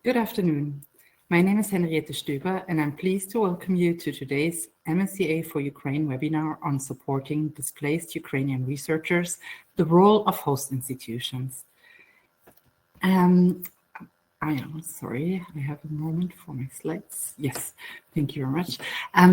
Good afternoon. My name is Henriette Stöber, and I'm pleased to welcome you to today's MSCA4Ukraine webinar on supporting displaced Ukrainian researchers, the role of host institutions. I am sorry, I have a moment for my slides. Yes, thank you very much.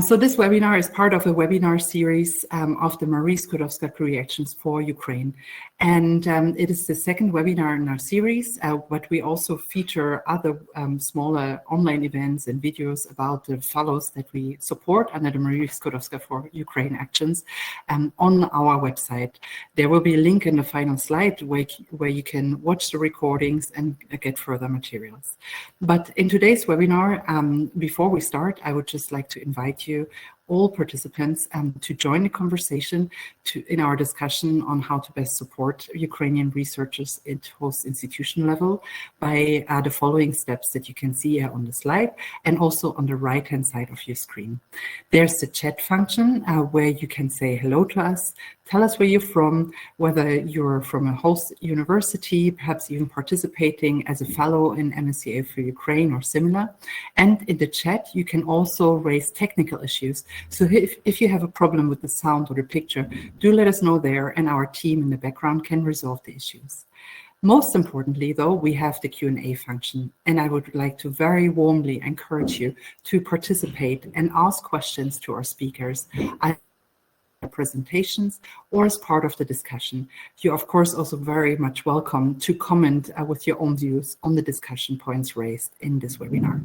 So this webinar is part of a webinar series of the Marie Skłodowska-Curie Actions for Ukraine. And it is the second webinar in our series, but we also feature other smaller online events and videos about the fellows that we support under the Marie Skłodowska-Ukraine Actions on our website. There will be a link in the final slide where you can watch the recordings and get further materials. But in today's webinar, before we start, I would just like to invite you, all participants, to join the conversation in our discussion on how to best support Ukrainian researchers at host institution level by the following steps that you can see here on the slide and also on the right-hand side of your screen. There's the chat function where you can say hello to us, tell us where you're from, whether you're from a host university, perhaps even participating as a fellow in MSCA4Ukraine or similar. And in the chat, you can also raise technical issues. So if you have a problem with the sound or the picture, do let us know there, and our team in the background can resolve the issues. Most importantly, though, we have the Q&A function, and I would like to very warmly encourage you to participate and ask questions to our speakers, presentations, or as part of the discussion. You're, of course, also very much welcome to comment with your own views on the discussion points raised in this webinar.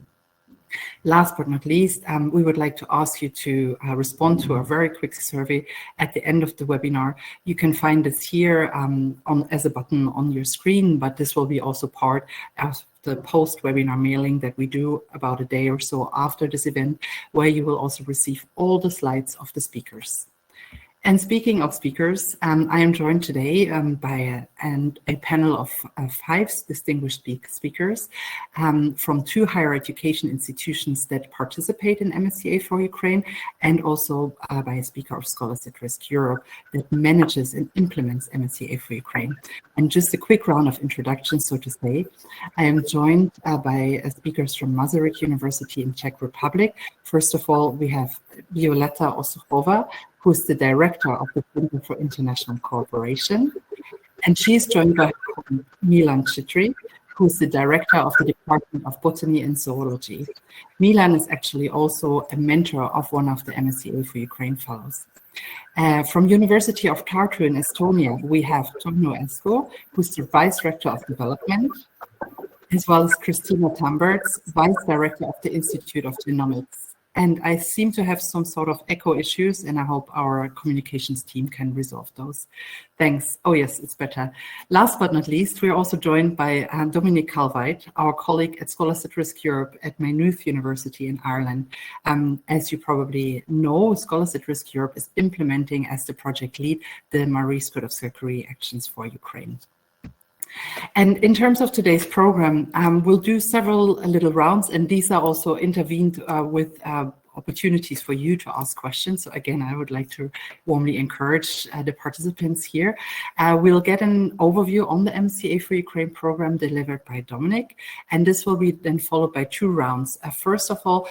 Last but not least, we would like to ask you to respond to a very quick survey at the end of the webinar. You can find this here as a button on your screen, but this will be also part of the post-webinar mailing that we do about a day or so after this event, where you will also receive all the slides of the speakers. And speaking of speakers, I am joined today by a panel of 5 distinguished speakers from 2 higher education institutions that participate in MSCA4Ukraine, and also by a speaker of Scholars at Risk Europe that manages and implements MSCA4Ukraine. And just a quick round of introductions, so to say. I am joined by speakers from Masaryk University in Czech Republic. First of all, we have Violeta Osuchova, who's the director of the Center for International Cooperation. And she's joined by Milan Chitri, who's the director of the Department of Botany and Zoology. Milan is actually also a mentor of one of the MSCA4Ukraine fellows. From University of Tartu in Estonia, we have Tauno Esko, who's the Vice Rector of Development, as well as Christina Tamberts, Vice Director of the Institute of Genomics. And I seem to have some sort of echo issues, and I hope our communications team can resolve those. Thanks. Oh, yes, it's better. Last but not least, we're also joined by Dominic Calvite, our colleague at Scholars at Risk Europe at Maynooth University in Ireland. As you probably know, Scholars at Risk Europe is implementing, as the project lead, the Marie Skłodowska-Curie Actions for Ukraine. And in terms of today's program, we'll do several little rounds, and these are also intervened with opportunities for you to ask questions. So again, I would like to warmly encourage the participants here. We'll get an overview on the MSCA4Ukraine program delivered by Dominic, and this will be then followed by 2 rounds. First of all,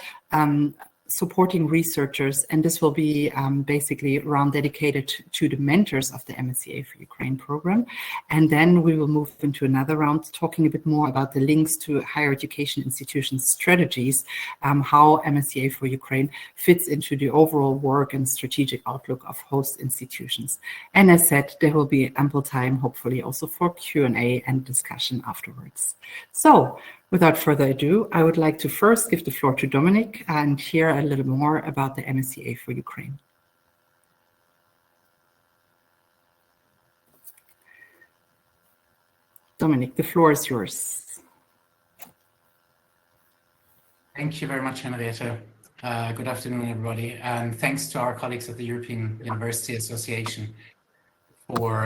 supporting researchers, and this will be basically a round dedicated to the mentors of the MSCA4Ukraine program. And then we will move into another round talking a bit more about the links to higher education institutions' strategies, how MSCA4Ukraine fits into the overall work and strategic outlook of host institutions. And as said, there will be ample time, hopefully, also for Q&A and discussion afterwards. So, without further ado, I would like to first give the floor to Dominic and hear a little more about the MSCA4Ukraine. Dominic, the floor is yours. Thank you very much, Henriette. Good afternoon, everybody. And thanks to our colleagues at the European University Association for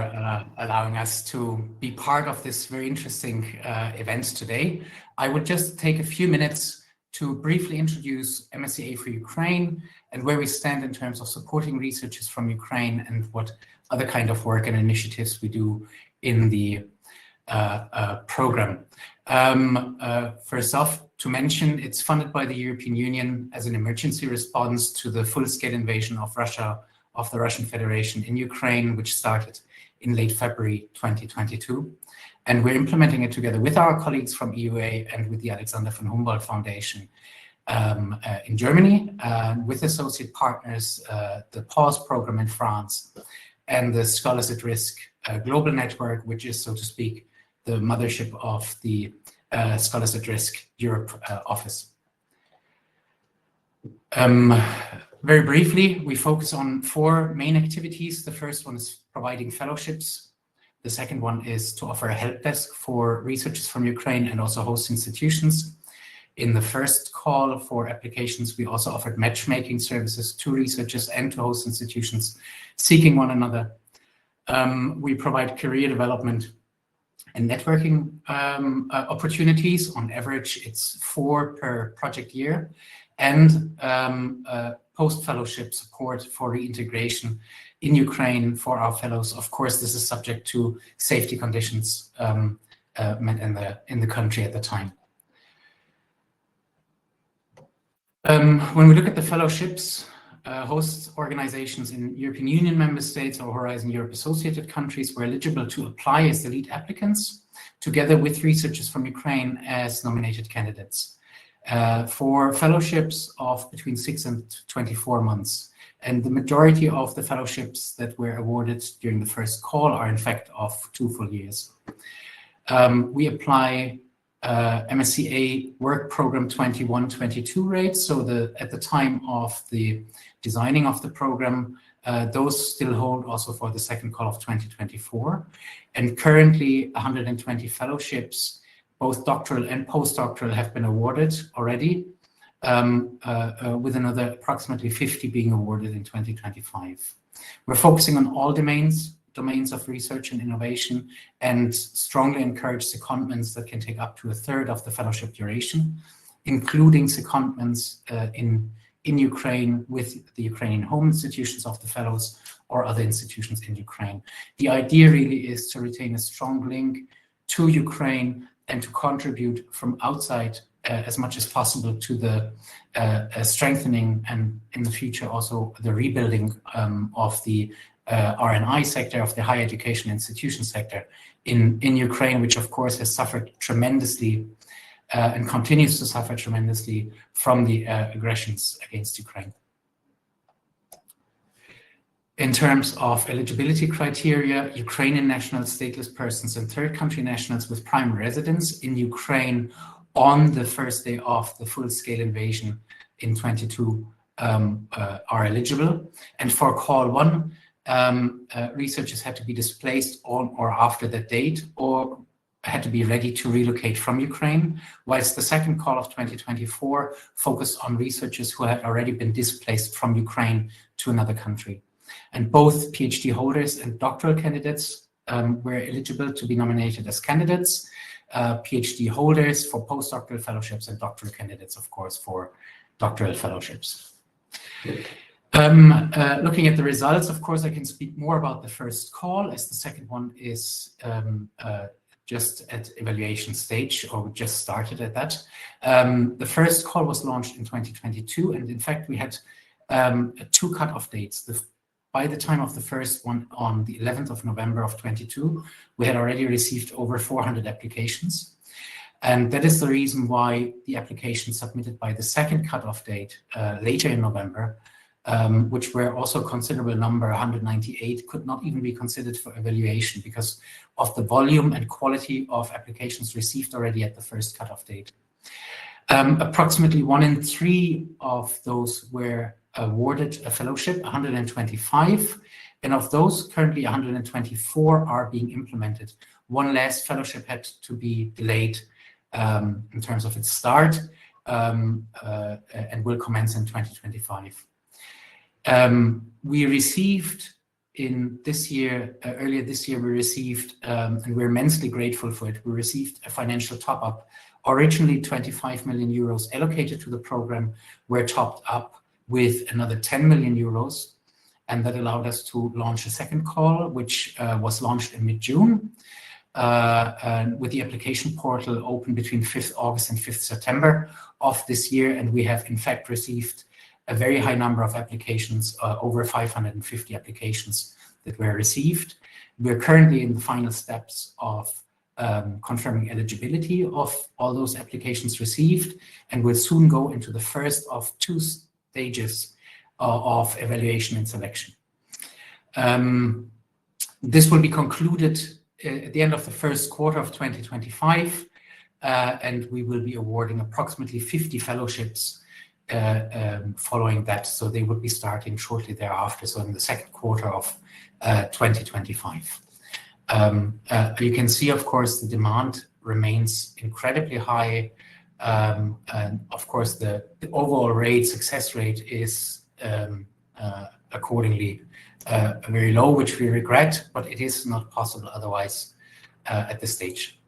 allowing us to be part of this very interesting event today. I would just take a few minutes to briefly introduce MSCA4Ukraine and where we stand in terms of supporting researchers from Ukraine and what other kind of work and initiatives we do in the program. First off, to mention, it's funded by the European Union as an emergency response to the full-scale invasion of the Russian Federation in Ukraine, which started in late February 2022. And we're implementing it together with our colleagues from EUA and with the Alexander von Humboldt Foundation in Germany, with associate partners, the PAUSE program in France, and the Scholars at Risk Global Network, which is, so to speak, the mothership of the Scholars at Risk Europe office. Very briefly, we focus on 4 main activities. The first one is providing fellowships. The second one is to offer a help desk for researchers from Ukraine and also host institutions. In the first call for applications, we also offered matchmaking services to researchers and to host institutions seeking one another. We provide career development and networking opportunities. On average, it's 4 per project year, and post-fellowship support for reintegration in Ukraine for our fellows. Of course, this is subject to safety conditions met in the country at the time. When we look at the fellowships, host organizations in European Union member states or Horizon Europe associated countries were eligible to apply as the lead applicants, together with researchers from Ukraine as nominated candidates, for fellowships of between 6 and 24 months. And the majority of the fellowships that were awarded during the first call are in fact of 2 full years. We apply MSCA Work Programme 21-22 rates. So at the time of the designing of the program, those still hold also for the second call of 2024. And currently 120 fellowships, both doctoral and postdoctoral, have been awarded already, with another approximately 50 being awarded in 2025. We're focusing on all domains of research and innovation, and strongly encourage secondments that can take up to 1/3 of the fellowship duration, including secondments in Ukraine with the Ukrainian home institutions of the fellows or other institutions in Ukraine. The idea really is to retain a strong link to Ukraine and to contribute from outside as much as possible to the strengthening and in the future also the rebuilding of the R&I sector, of the higher education institution sector in Ukraine, which of course has suffered tremendously and continues to suffer tremendously from the aggressions against Ukraine. In terms of eligibility criteria, Ukrainian nationals, stateless persons, and third country nationals with primary residence in Ukraine on the first day of the full-scale invasion in 22 are eligible. And for call 1, researchers had to be displaced on or after that date, or had to be ready to relocate from Ukraine, whilst the second call of 2024 focused on researchers who had already been displaced from Ukraine to another country. And both PhD holders and doctoral candidates were eligible to be nominated as candidates, PhD holders for postdoctoral fellowships, and doctoral candidates, of course, for doctoral fellowships. Looking at the results, of course, I can speak more about the first call, as the second one is just at evaluation stage, or just started at that. The first call was launched in 2022, and in fact, we had 2 cutoff dates. By the time of the first one on the 11th of November of 22, we had already received over 400 applications. And that is the reason why the applications submitted by the second cutoff date later in November, which were also a considerable number, 198, could not even be considered for evaluation because of the volume and quality of applications received already at the first cutoff date. Approximately 1 in 3 of those were awarded a fellowship, 125, and of those, currently 124 are being implemented. 1 last fellowship had to be delayed in terms of its start and will commence in 2025. We received in this year, earlier this year, we received, and we're immensely grateful for it, we received a financial top-up. Originally 25 million euros allocated to the program were topped up with another 10 million euros, and that allowed us to launch a second call, which was launched in mid-June. with the application portal open between 5th August and 5th September of this year, and we have in fact received a very high number of applications, over 550 applications that were received. We're currently in the final steps of confirming eligibility of all those applications received, and will soon go into the first of 2 stages of evaluation and selection. This will be concluded at the end of the first quarter of 2025, and we will be awarding approximately 50 fellowships following that. So they will be starting shortly thereafter, so in the second quarter of 2025. You can see, of course, the demand remains incredibly high. And of course, the overall success rate is accordingly very low, which we regret, but it is not possible otherwise at this stage.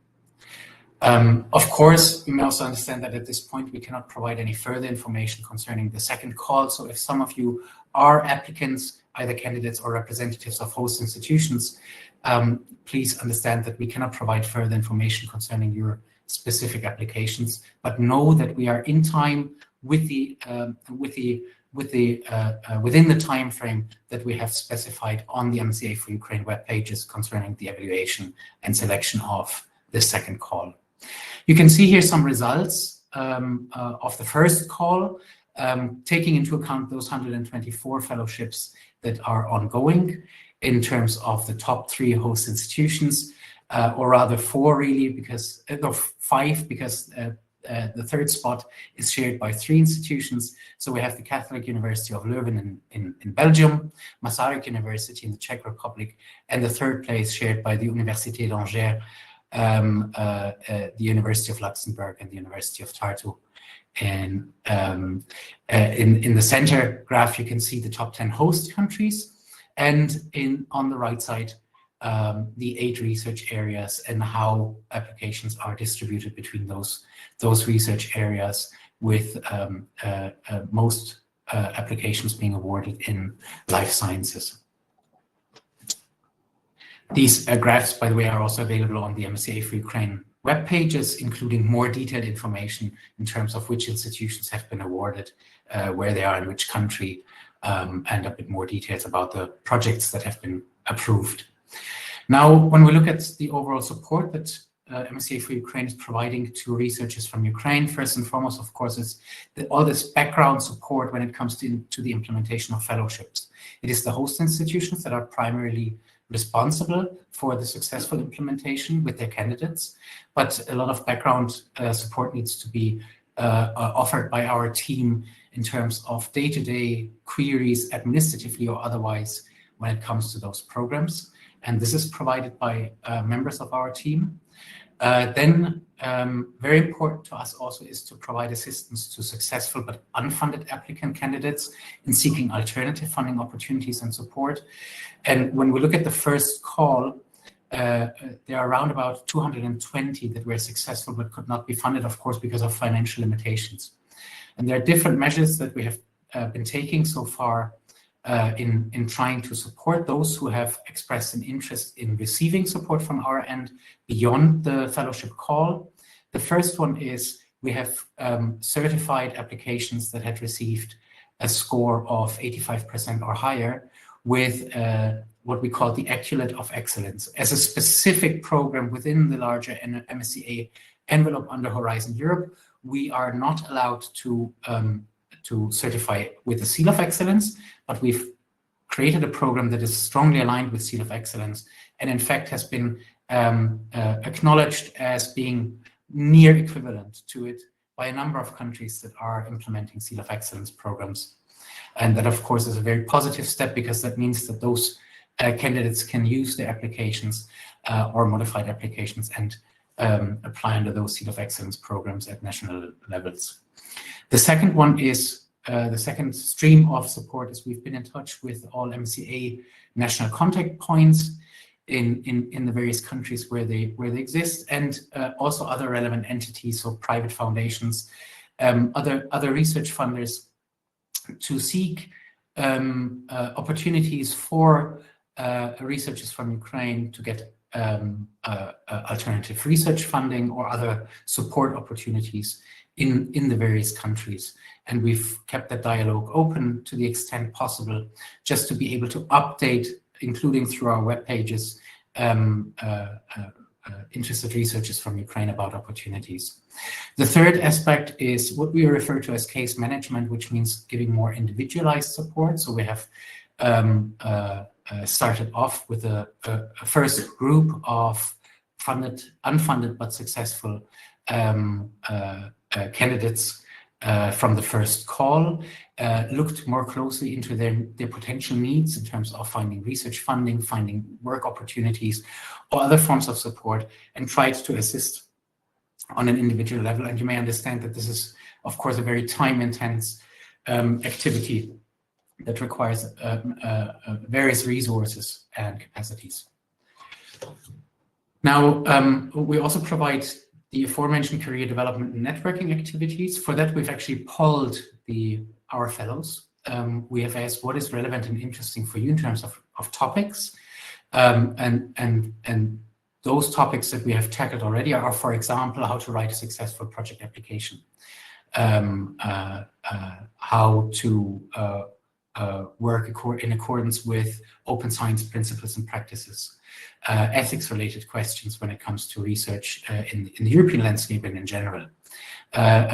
Of course, you may also understand that at this point we cannot provide any further information concerning the second call. So if some of you are applicants, either candidates or representatives of host institutions, please understand that we cannot provide further information concerning your specific applications, but know that we are in time within the time frame that we have specified on the MSCA4Ukraine web pages concerning the evaluation and selection of the second call. You can see here some results of the first call, taking into account those 124 fellowships that are ongoing in terms of the top 3 host institutions, or rather 4 really, because 5, because the third spot is shared by 3 institutions. So we have the Catholic University of Leuven in Belgium, Masaryk University in the Czech Republic, and the third place shared by the Université d'Angers, the University of Luxembourg, and the University of Tartu. And in the center graph, you can see the top 10 host countries, and on the right side, the 8 research areas and how applications are distributed between those research areas, with most applications being awarded in life sciences. These graphs, by the way, are also available on the MSCA4Ukraine web pages, including more detailed information in terms of which institutions have been awarded, where they are in which country, and a bit more details about the projects that have been approved. Now, when we look at the overall support that MSCA4Ukraine is providing to researchers from Ukraine, first and foremost, of course, is all this background support when it comes to the implementation of fellowships. It is the host institutions that are primarily responsible for the successful implementation with their candidates, but a lot of background support needs to be offered by our team in terms of day-to-day queries, administratively or otherwise, when it comes to those programs. And this is provided by members of our team. Then very important to us also is to provide assistance to successful but unfunded applicant candidates in seeking alternative funding opportunities and support. And when we look at the first call, there are around about 220 that were successful but could not be funded, of course, because of financial limitations. And there are different measures that we have been taking so far in trying to support those who have expressed an interest in receiving support from our end beyond the fellowship call. The first one is we have certified applications that had received a score of 85% or higher with what we call the Eculet of Excellence as a specific program within the larger MSCA envelope under Horizon Europe. We are not allowed to certify with the Seal of Excellence, but we've created a program that is strongly aligned with Seal of Excellence, and in fact has been acknowledged as being near equivalent to it by a number of countries that are implementing Seal of Excellence programs. And that, of course, is a very positive step, because that means that those candidates can use their applications or modified applications and apply under those Seal of Excellence programs at national levels. The second one is the second stream of support is we've been in touch with all MSCA national contact points in the various countries where they exist, and also other relevant entities, so private foundations, other research funders, to seek opportunities for researchers from Ukraine to get alternative research funding or other support opportunities in the various countries. And we've kept that dialogue open to the extent possible, just to be able to update, including through our web pages, interested researchers from Ukraine about opportunities. The third aspect is what we refer to as case management, which means giving more individualized support. So we have started off with a first group of unfunded but successful candidates from the first call, looked more closely into their potential needs in terms of finding research funding, finding work opportunities, or other forms of support, and tried to assist on an individual level. And you may understand that this is, of course, a very time-intense activity that requires various resources and capacities. Now, we also provide the aforementioned career development and networking activities. For that, we've actually polled our fellows. We have asked what is relevant and interesting for you in terms of topics. And those topics that we have tackled already are, for example, how to write a successful project application, how to work in accordance with open science principles and practices, ethics-related questions when it comes to research in the European landscape and in general.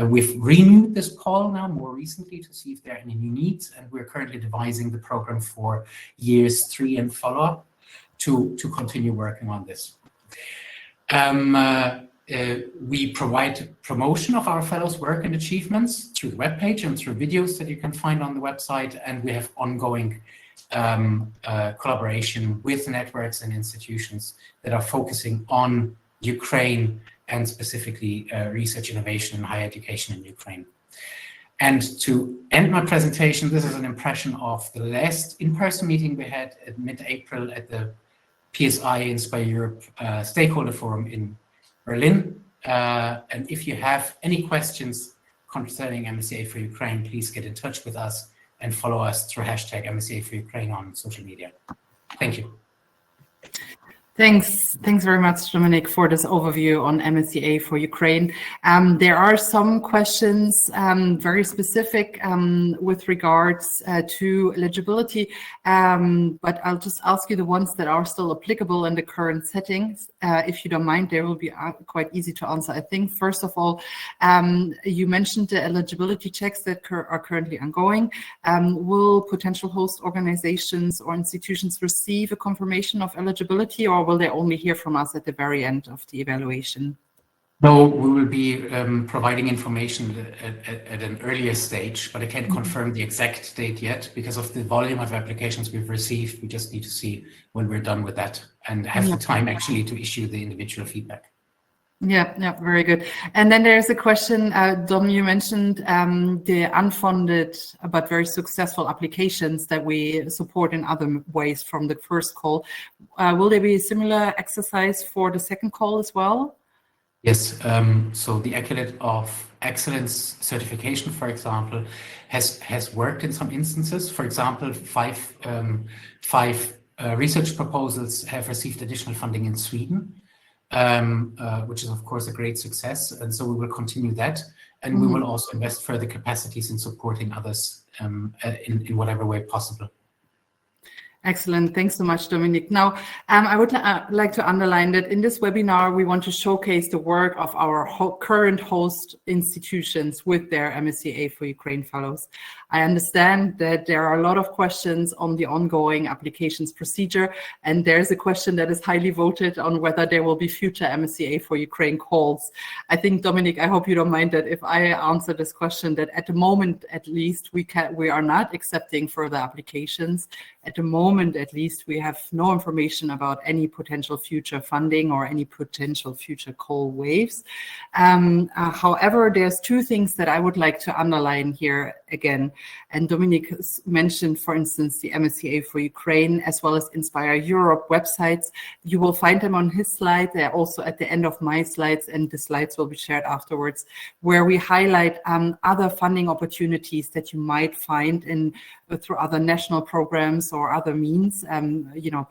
We've renewed this poll now more recently to see if there are any new needs, and we're currently devising the program for years 3 and follow-up to continue working on this. We provide promotion of our fellows' work and achievements through the webpage and through videos that you can find on the website, and we have ongoing collaboration with networks and institutions that are focusing on Ukraine and specifically research innovation and higher education in Ukraine. And to end my presentation, this is an impression of the last in-person meeting we had at mid-April at the PSI Inspire Europe Stakeholder Forum in Berlin. And if you have any questions concerning MSCA4Ukraine, please get in touch with us and follow us through hashtag MSCA4Ukraine on social media. Thank you. Thanks very much, Dominic, for this overview on MSCA4Ukraine. There are some questions very specific with regards to eligibility, but I'll just ask you the ones that are still applicable in the current settings. If you don't mind, they will be quite easy to answer, I think. First of all, you mentioned the eligibility checks that are currently ongoing. Will potential host organizations or institutions receive a confirmation of eligibility, or will they only hear from us at the very end of the evaluation? No, we will be providing information at an earlier stage, but I can't confirm the exact date yet because of the volume of applications we've received. We just need to see when we're done with that and have the time actually to issue the individual feedback. Yeah, very good. And then there's a question, Dom, you mentioned the unfunded but very successful applications that we support in other ways from the first call. Will there be a similar exercise for the second call as well? Yes, so the Accolade of Excellence certification, for example, has worked in some instances. For example, five research proposals have received additional funding in Sweden. Which is, of course, a great success. And so we will continue that. And we will also invest further capacities in supporting others in whatever way possible. Excellent. Thanks so much, Dominic. Now, I would like to underline that in this webinar, we want to showcase the work of our current host institutions with their MSCA4Ukraine fellows. I understand that there are a lot of questions on the ongoing applications procedure, and there's a question that is highly voted on whether there will be future MSCA4Ukraine calls. I think, Dominic, I hope you don't mind that if I answer this question, that at the moment, at least, we are not accepting further applications. At the moment, at least, we have no information about any potential future funding or any potential future call waves. However, there's two things that I would like to underline here again. And Dominic mentioned, for instance, the MSCA4Ukraine as well as Inspire Europe websites. You will find them on his slide. They're also at the end of my slides, and the slides will be shared afterwards, where we highlight other funding opportunities that you might find through other national programs or other means,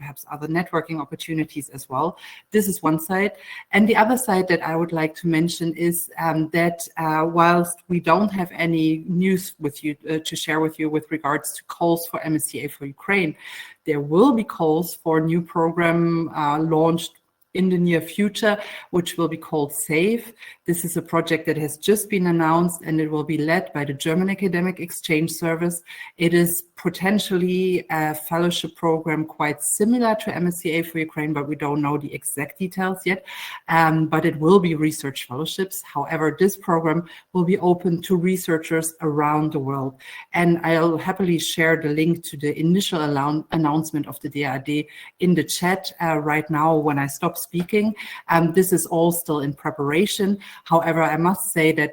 perhaps other networking opportunities as well. This is one side. And the other side that I would like to mention is that whilst we don't have any news with you to share with you with regards to calls for MSCA for Ukraine, there will be calls for a new program launched in the near future, which will be called SAFE. This is a project that has just been announced, and it will be led by the German Academic Exchange Service. It is potentially a fellowship program quite similar to MSCA for Ukraine, but we don't know the exact details yet. But it will be research fellowships. However, this program will be open to researchers around the world. And I'll happily share the link to the initial announcement of the DAAD in the chat right now when I stop speaking. This is all still in preparation. However, I must say that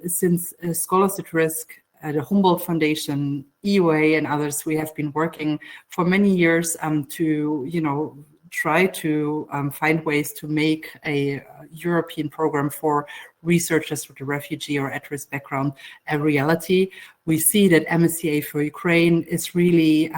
since Scholars at Risk, the Humboldt Foundation, EUA, and others, we have been working for many years to, try to find ways to make a European program for researchers with a refugee or at-risk background a reality. We see that MSCA for Ukraine is really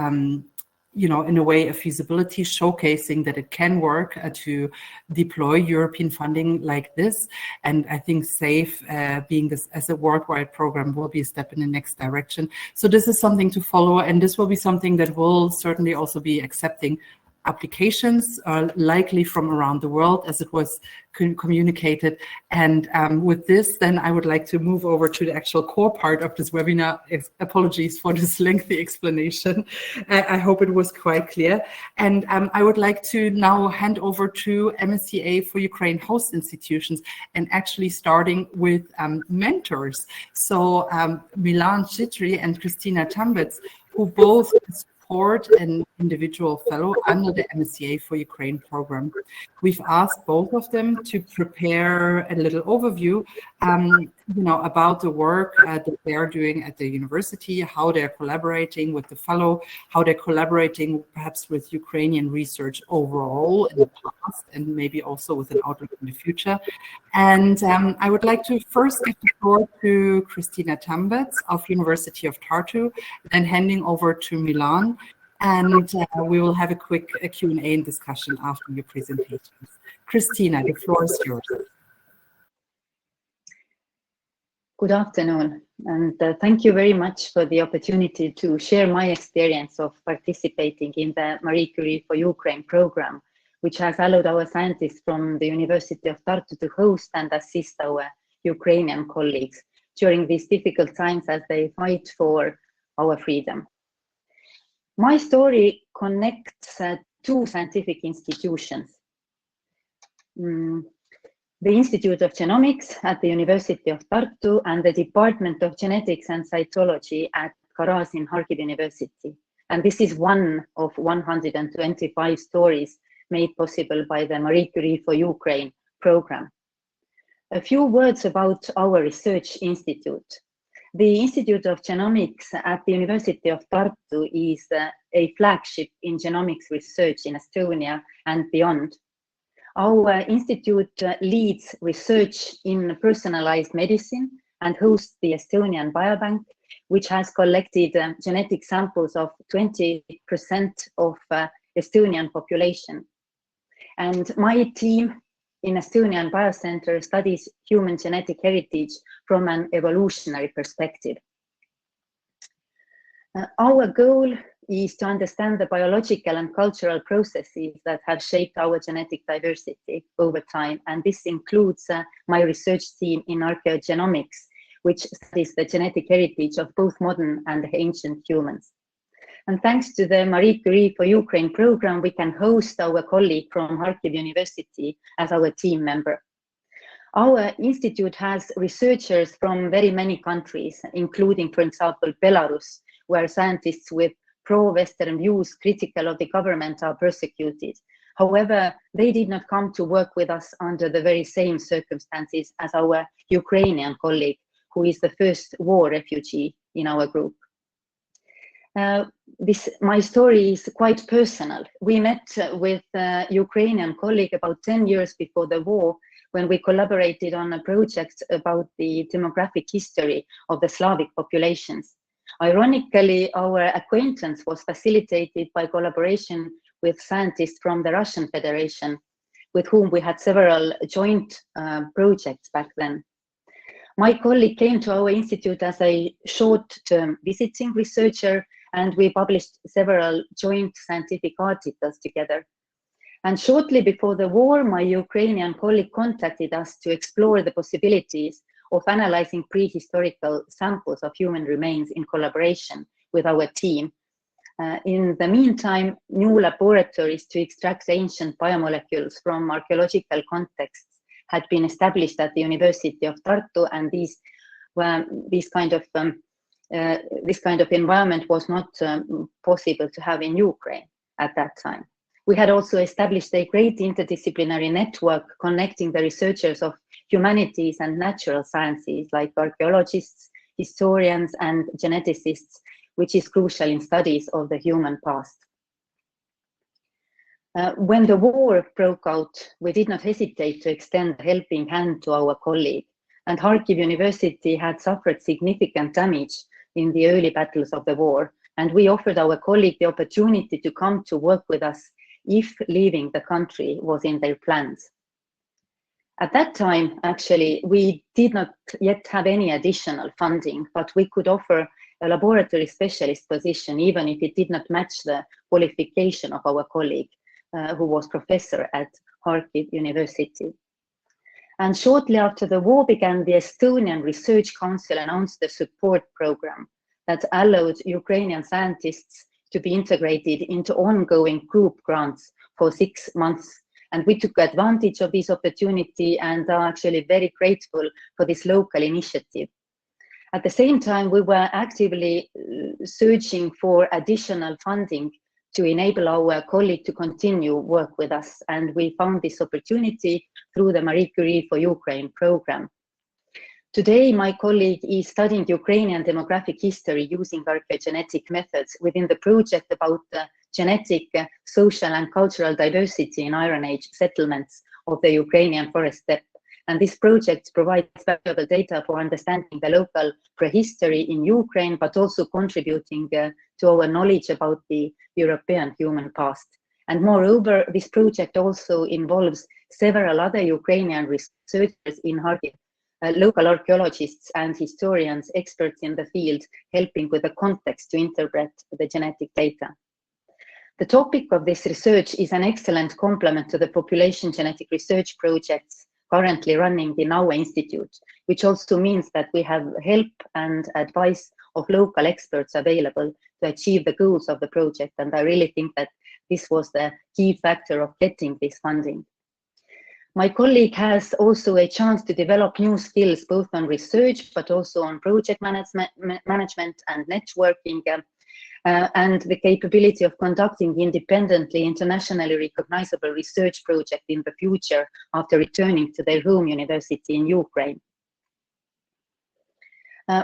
in a way, a feasibility showcasing that it can work to deploy European funding like this. And I think SAFE, being this as a worldwide program, will be a step in the next direction. So this is something to follow, and this will be something that will certainly also be accepting applications, likely from around the world, as it was communicated. And with this, then I would like to move over to the actual core part of this webinar. Apologies for this lengthy explanation. I hope it was quite clear. And I would like to now hand over to MSCA for Ukraine host institutions, and actually starting with mentors. So Milan Chitri and Christina Tambets, who both support an individual fellow under the MSCA for Ukraine program. We've asked both of them to prepare a little overview, about the work that they're doing at the university, how they're collaborating with the fellow, how they're collaborating perhaps with Ukrainian research overall in the past, and maybe also with an outlook in the future. And I would like to first give the floor to Christina Tambets of University of Tartu, then handing over to Milan. And we will have a quick Q&A and discussion after your presentations. Christina, the floor is yours. Good afternoon, and thank you very much for the opportunity to share my experience of participating in the Marie Curie for Ukraine program, which has allowed our scientists from the University of Tartu to host and assist our Ukrainian colleagues during these difficult times as they fight for our freedom. My story connects two scientific institutions. The Institute of Genomics at the University of Tartu and the Department of Genetics and Cytology at Karazin Kharkiv University. And this is one of 125 stories made possible by the Marie Curie for Ukraine program. A few words about our research institute. The Institute of Genomics at the University of Tartu is a flagship in genomics research in Estonia and beyond. Our institute leads research in personalized medicine and hosts the Estonian Biobank, which has collected genetic samples of 20% of Estonian population. And my team in Estonian Biocenter studies human genetic heritage from an evolutionary perspective. Our goal is to understand the biological and cultural processes that have shaped our genetic diversity over time. And this includes my research team in archaeogenomics, which studies the genetic heritage of both modern and ancient humans. And thanks to the Marie Curie for Ukraine program, we can host our colleague from Kharkiv University as our team member. Our institute has researchers from very many countries, including, for example, Belarus, where scientists with pro-Western views critical of the government are persecuted. However, they did not come to work with us under the very same circumstances as our Ukrainian colleague, who is the first war refugee in our group. My story is quite personal. We met with a Ukrainian colleague about 10 years before the war, when we collaborated on a project about the demographic history of the Slavic populations. Ironically, our acquaintance was facilitated by collaboration with scientists from the Russian Federation, with whom we had several joint projects back then. My colleague came to our institute as a short-term visiting researcher, and we published several joint scientific articles together. And shortly before the war, my Ukrainian colleague contacted us to explore the possibilities of analyzing prehistorical samples of human remains in collaboration with our team. In the meantime, new laboratories to extract ancient biomolecules from archaeological contexts had been established at the University of Tartu, and this kind of environment was not possible to have in Ukraine at that time. We had also established a great interdisciplinary network connecting the researchers of humanities and natural sciences, like archaeologists, historians, and geneticists, which is crucial in studies of the human past. When the war broke out, we did not hesitate to extend a helping hand to our colleague, and Kharkiv University had suffered significant damage in the early battles of the war, and we offered our colleague the opportunity to come to work with us if leaving the country was in their plans. At that time, actually, we did not yet have any additional funding, but we could offer a laboratory specialist position, even if it did not match the qualification of our colleague, who was professor at Kharkiv University. And shortly after the war began, the Estonian Research Council announced a support program that allowed Ukrainian scientists to be integrated into ongoing group grants for 6 months. And we took advantage of this opportunity and are actually very grateful for this local initiative. At the same time, we were actively searching for additional funding to enable our colleague to continue work with us. And we found this opportunity through the Marie Curie for Ukraine program. Today, my colleague is studying Ukrainian demographic history using archaeogenetic methods within the project about the genetic, social, and cultural diversity in Iron Age settlements of the Ukrainian forest steppe. And this project provides valuable data for understanding the local prehistory in Ukraine, but also contributing to our knowledge about the European human past. And moreover, this project also involves several other Ukrainian researchers in Kharkiv, local archaeologists and historians, experts in the field, helping with the context to interpret the genetic data. The topic of this research is an excellent complement to the population genetic research projects currently running in our institute, which also means that we have help and advice of local experts available to achieve the goals of the project. And I really think that this was the key factor of getting this funding. My colleague has also a chance to develop new skills, both on research, but also on project management and networking, and the capability of conducting independently internationally recognizable research projects in the future after returning to their home university in Ukraine.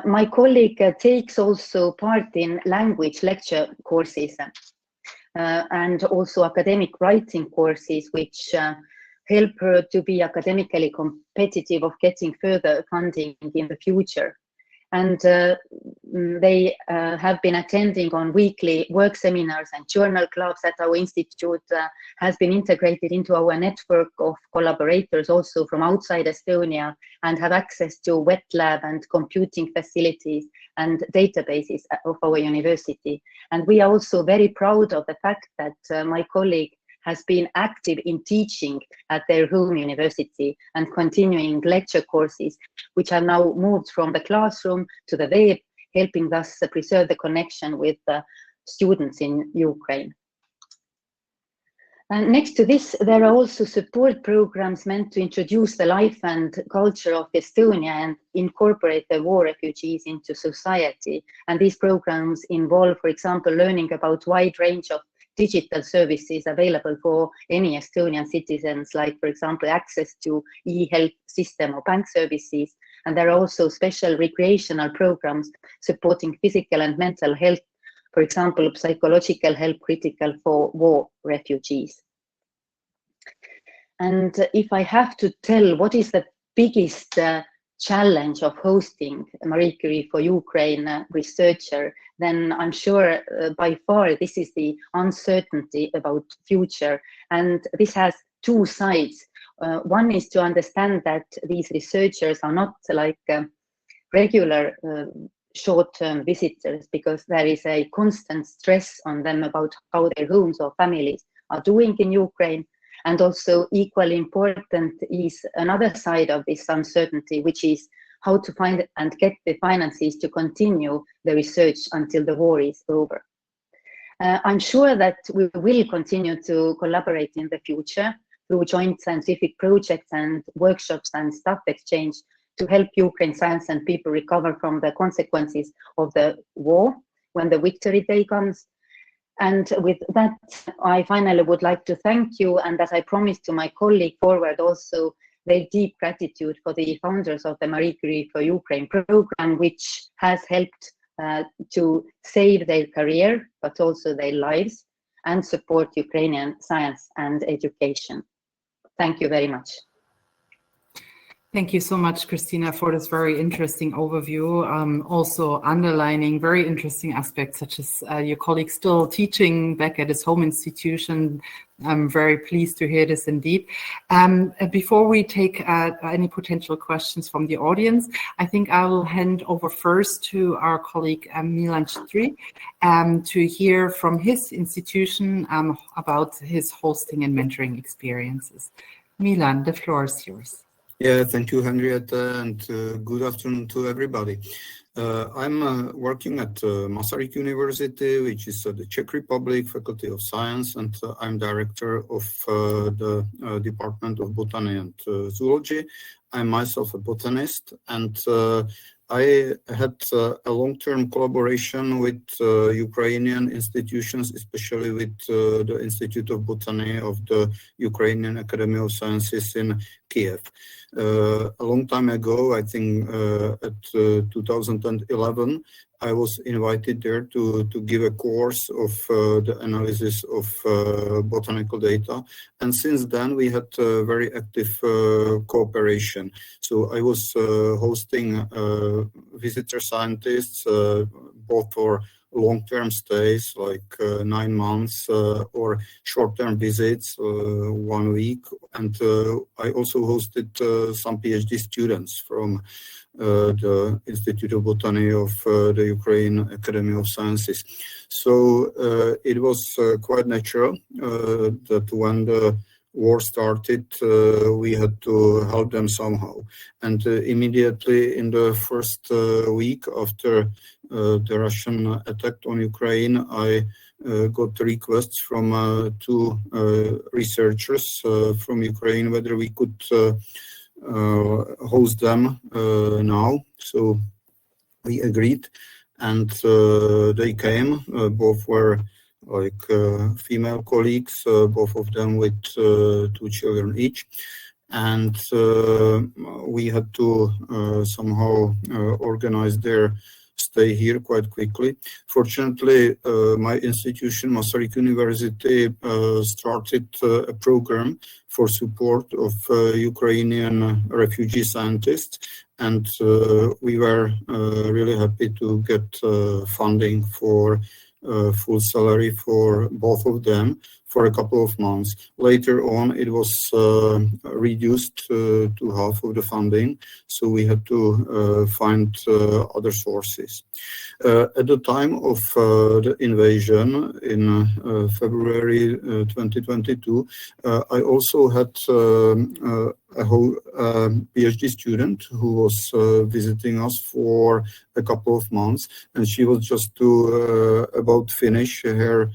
My colleague takes also part in language lecture courses and also academic writing courses, which help her to be academically competitive of getting further funding in the future. And they have been attending on weekly work seminars and journal clubs at our institute, has been integrated into our network of collaborators also from outside Estonia, and have access to wet lab and computing facilities and databases of our university. And we are also very proud of the fact that my colleague has been active in teaching at their home university and continuing lecture courses, which have now moved from the classroom to the web, helping thus preserve the connection with students in Ukraine. And next to this, there are also support programs meant to introduce the life and culture of Estonia and incorporate the war refugees into society. And these programs involve, for example, learning about a wide range of digital services available for any Estonian citizens, like, for example, access to e-health system or bank services. And there are also special recreational programs supporting physical and mental health, for example, psychological help critical for war refugees. And if I have to tell what is the biggest challenge of hosting Marie Curie for Ukraine researcher, then I'm sure by far this is the uncertainty about future. And this has two sides. One is to understand that these researchers are not like regular short-term visitors, because there is a constant stress on them about how their homes or families are doing in Ukraine. And also equally important is another side of this uncertainty, which is how to find and get the finances to continue the research until the war is over. I'm sure that we will continue to collaborate in the future through joint scientific projects and workshops and staff exchange to help Ukraine science and people recover from the consequences of the war when the victory day comes. And with that, I finally would like to thank you, and as I promised to my colleague, forward also their deep gratitude for the founders of the Marie Curie for Ukraine program, which has helped to save their career, but also their lives, and support Ukrainian science and education. Thank you very much. Thank you so much, Christina, for this very interesting overview. Also underlining very interesting aspects, such as your colleague still teaching back at his home institution. I'm very pleased to hear this indeed. Before we take any potential questions from the audience, I think I will hand over first to our colleague Milan Chitri to hear from his institution about his hosting and mentoring experiences. Milan, the floor is yours. Yeah, thank you, Henrietta, and good afternoon to everybody. I'm working at Masaryk University, which is the Czech Republic Faculty of Science, and I'm director of the Department of Botany and Zoology. I'm myself a botanist, and I had a long-term collaboration with Ukrainian institutions, especially with the Institute of Botany of the Ukrainian Academy of Sciences in Kiev. A long time ago, I think at 2011, I was invited there to give a course of the analysis of botanical data. And since then, we had very active cooperation. So I was hosting visitor scientists, both for long-term stays, like 9 months, or short-term visits, 1 week. And I also hosted some PhD students from the Institute of Botany of the Ukraine Academy of Sciences. So it was quite natural that when the war started, we had to help them somehow. And immediately in the first week after the Russian attack on Ukraine, I got requests from 2 researchers from Ukraine whether we could host them now. So we agreed, and they came. Both were like female colleagues, both of them with 2 children each. And we had to somehow organize their stay here quite quickly. Fortunately, my institution, Masaryk University, started a program for support of Ukrainian refugee scientists, and we were really happy to get funding for full salary for both of them for a couple of months. Later on, it was reduced to half of the funding, so we had to find other sources. At the time of the invasion in February 2022, I also had a whole PhD student who was visiting us for a couple of months, and she was just about finish her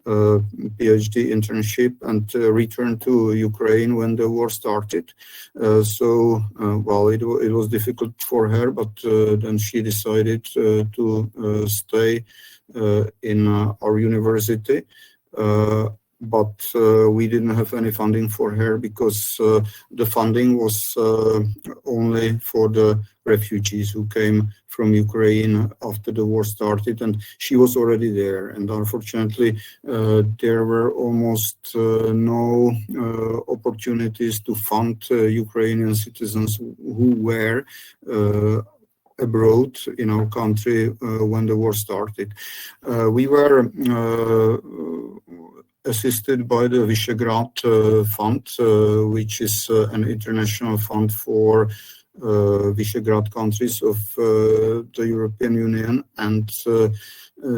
PhD internship and returned to Ukraine when the war started. Well, it was difficult for her, but then she decided to stay in our university. but we didn't have any funding for her because the funding was only for the refugees who came from Ukraine after the war started, and she was already there. And unfortunately, there were almost no opportunities to fund Ukrainian citizens who were abroad in our country when the war started. We were assisted by the Visegrad Fund, which is an international fund for Visegrad countries of the European Union, and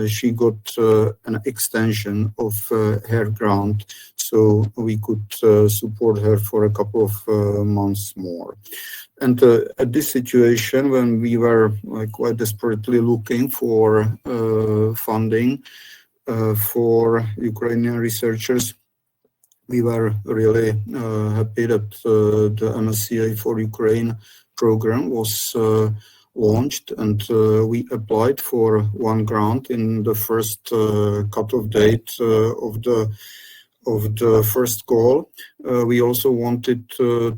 she got an extension of her grant, so we could support her for a couple of months more. And at this situation, when we were quite desperately looking for funding for Ukrainian researchers, we were really happy that the MSCA4Ukraine program was launched, and we applied for one grant in the first cut-off date of the first call. We also wanted to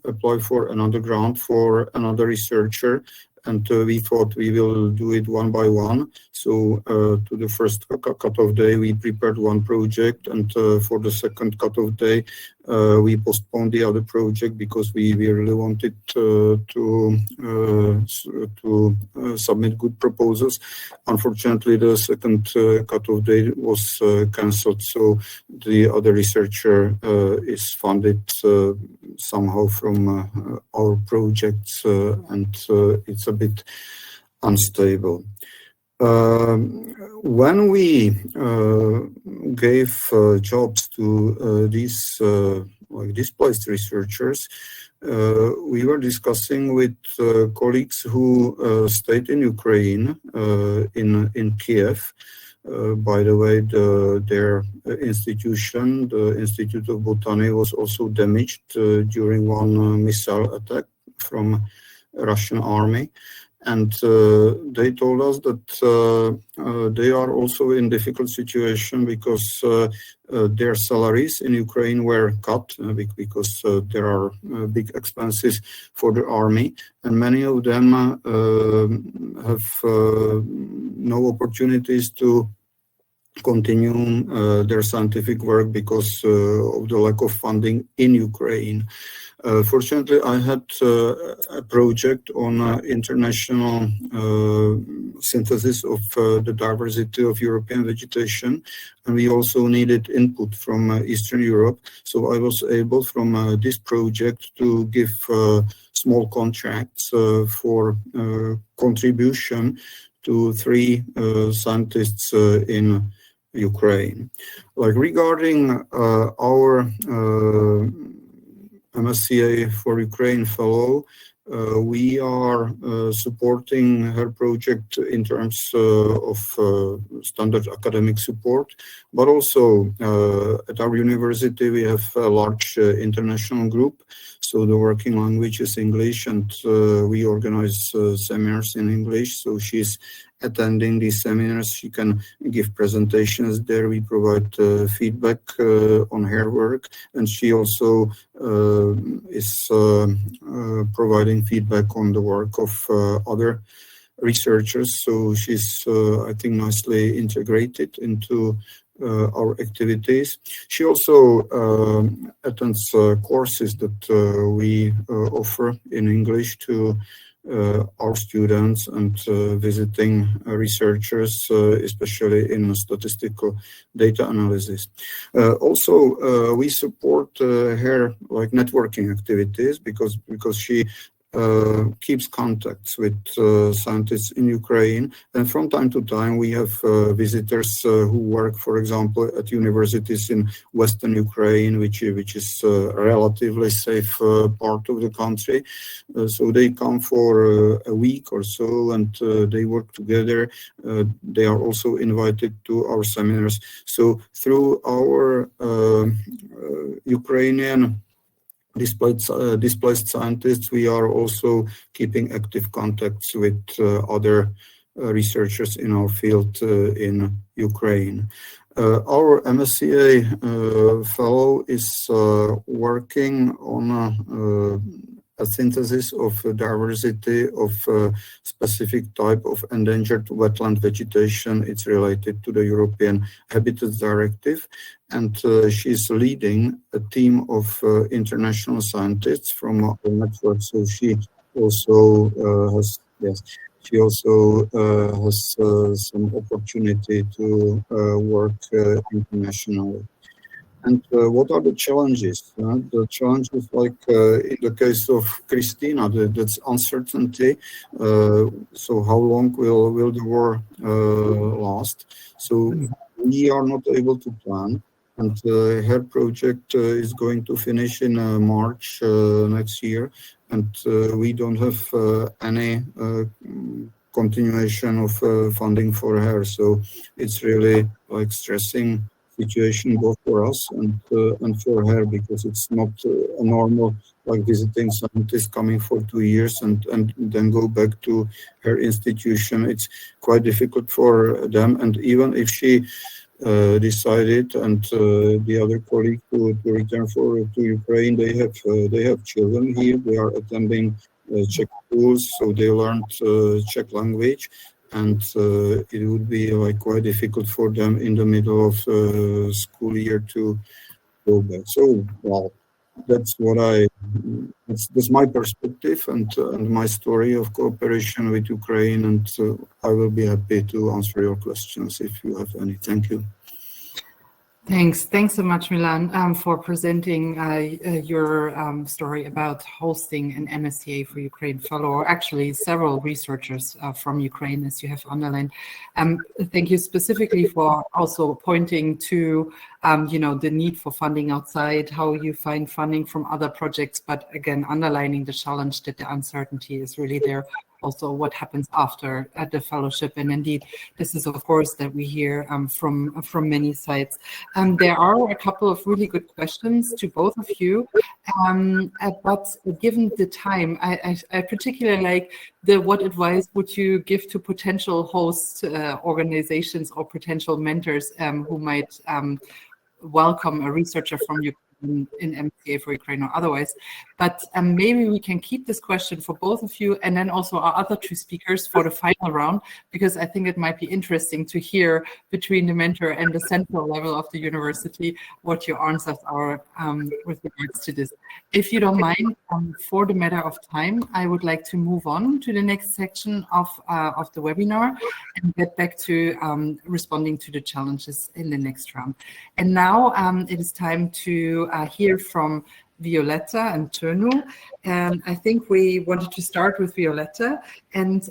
apply for another grant for another researcher, and we thought we will do it one by one. So to the first cut-off day, we prepared one project, and for the second cut-off day, we postponed the other project because we really wanted to submit good proposals. Unfortunately, the second cut-off date was cancelled, so the other researcher is funded somehow from our projects, and it's a bit unstable. When we gave jobs to these displaced researchers, we were discussing with colleagues who stayed in Ukraine, in Kiev. By the way, their institution, the Institute of Botany, was also damaged during one missile attack from Russian army. And they told us that they are also in difficult situation because their salaries in Ukraine were cut because there are big expenses for the army, and many of them have no opportunities to continue their scientific work because of the lack of funding in Ukraine. Fortunately, I had a project on international synthesis of the diversity of European vegetation, and we also needed input from Eastern Europe. So I was able from this project to give small contracts for contribution to 3 scientists in Ukraine. Like regarding our MSCA4Ukraine fellow, we are supporting her project in terms of standard academic support, but also at our university we have a large international group, so the working language is English, and we organize seminars in English, so she's attending these seminars. She can give presentations there. We provide feedback on her work, and she also is providing feedback on the work of other researchers. So she's, I think, nicely integrated into our activities. She also attends courses that we offer in English to our students and visiting researchers, especially in statistical data analysis. Also, we support her networking activities because she keeps contacts with scientists in Ukraine, and from time to time we have visitors who work, for example, at universities in Western Ukraine, which is a relatively safe part of the country. So they come for a week or so, and they work together. They are also invited to our seminars. So through our Ukrainian displaced scientists, we are also keeping active contacts with other researchers in our field in Ukraine. Our MSCA fellow is working on a synthesis of diversity of specific type of endangered wetland vegetation. It's related to the European Habitats Directive, and she's leading a team of international scientists from our network. So she also has, yes, she also has some opportunity to work internationally. And what are the challenges? The challenges, like in the case of Christina, that's uncertainty. So how long will the war last? So we are not able to plan. And her project is going to finish in March next year. And we don't have any continuation of funding for her. So it's really like stressing situation both for us and for her, because it's not a normal like visiting scientist coming for 2 years and then go back to her institution. It's quite difficult for them, and even if she decided and the other colleague to return to Ukraine, they have children here. They are attending Czech schools, so they learned Czech language. And it would be like quite difficult for them in the middle of school year to go back. So, well, that's my perspective and my story of cooperation with Ukraine. And I will be happy to answer your questions if you have any. Thank you. Thanks so much, Milan, for presenting your story about hosting an MSCA4Ukraine fellow, or actually several researchers from Ukraine, as you have underlined. Thank you specifically for also pointing to the need for funding outside, how you find funding from other projects, but again, underlining the challenge that the uncertainty is really there. Also what happens after at the fellowship. And indeed, this is, of course, that we hear from many sides. There are a couple of really good questions to both of you, but given the time, I particularly like what advice would you give to potential host organizations or potential mentors who might welcome a researcher from Ukraine in MSCA4Ukraine or otherwise. But maybe we can keep this question for both of you, and then also our other two speakers for the final round, because I think it might be interesting to hear between the mentor and the central level of the university what your answers are with regards to this. If you don't mind, for the matter of time, I would like to move on to the next section of the webinar and get back to responding to the challenges in the next round. And now it is time to hear from Violetta and Turnu. And I think we wanted to start with Violetta. And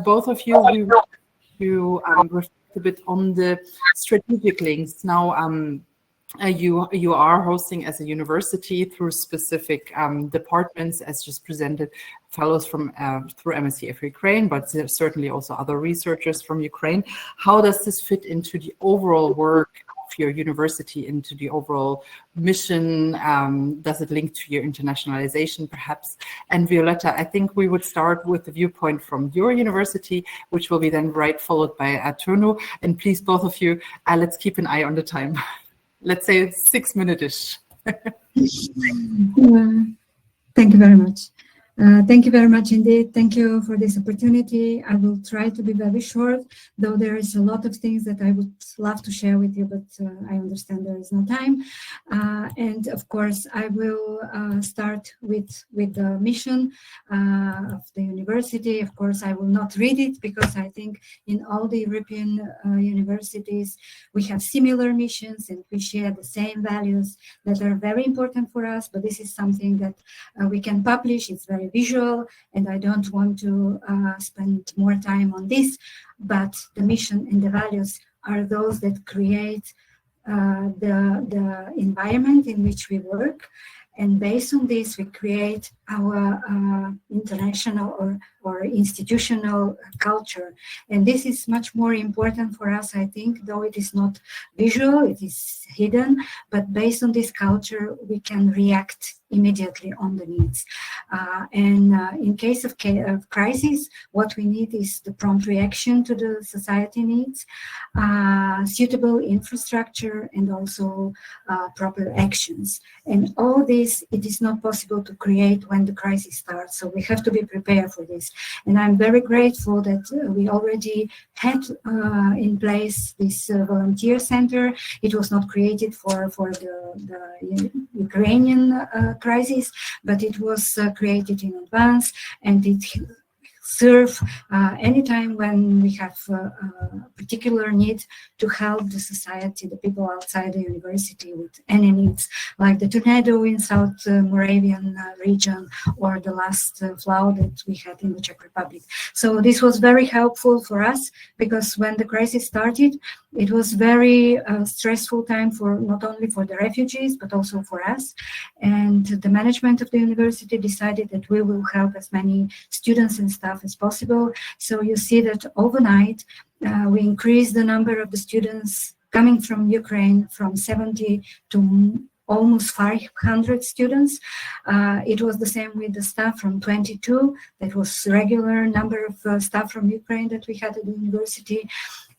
both of you, we want to reflect a bit on the strategic links. Now, you are hosting as a university through specific departments, as just presented, fellows from through MSCA4Ukraine, but there's certainly also other researchers from Ukraine. How does this fit into the overall work of your university, into the overall mission? Does it link to your internationalization, perhaps? And Violetta, I think we would start with the viewpoint from your university, which will be then followed by Turnu. And please, both of you, let's keep an eye on the time. Let's say 6 minutes-ish. Thank you very much. Thank you very much indeed. Thank you for this opportunity. I will try to be very short, though there is a lot of things that I would love to share with you, but I understand there is no time. And of course, I will start with the mission of the university. Of course, I will not read it because I think in all the European universities, we have similar missions and we share the same values that are very important for us, but this is something that we can publish. It's very visual, and I don't want to spend more time on this, but the mission and the values are those that create the environment in which we work, and based on this we create our international or institutional culture. And this is much more important for us, I think, though it is not visual, it is hidden, but based on this culture, we can react immediately on the needs. In case of crisis, what we need is the prompt reaction to the society needs, suitable infrastructure, and also proper actions. And all this, it is not possible to create when the crisis starts. So we have to be prepared for this. And I'm very grateful that we already had in place this volunteer center. It was not created for the Ukrainian crisis, but it was created in advance, and it serve anytime when we have a particular need to help the society, the people outside the university with any needs, like the tornado in South Moravian region or the last flood that we had in the Czech Republic. So this was very helpful for us, because when the crisis started, it was very stressful time for not only for the refugees, but also for us. And the management of the university decided that we will help as many students and staff as possible. So you see that overnight, we increased the number of the students coming from Ukraine from 70 to almost 500 students. It was the same with the staff from 22. That was regular number of staff from Ukraine that we had at the university.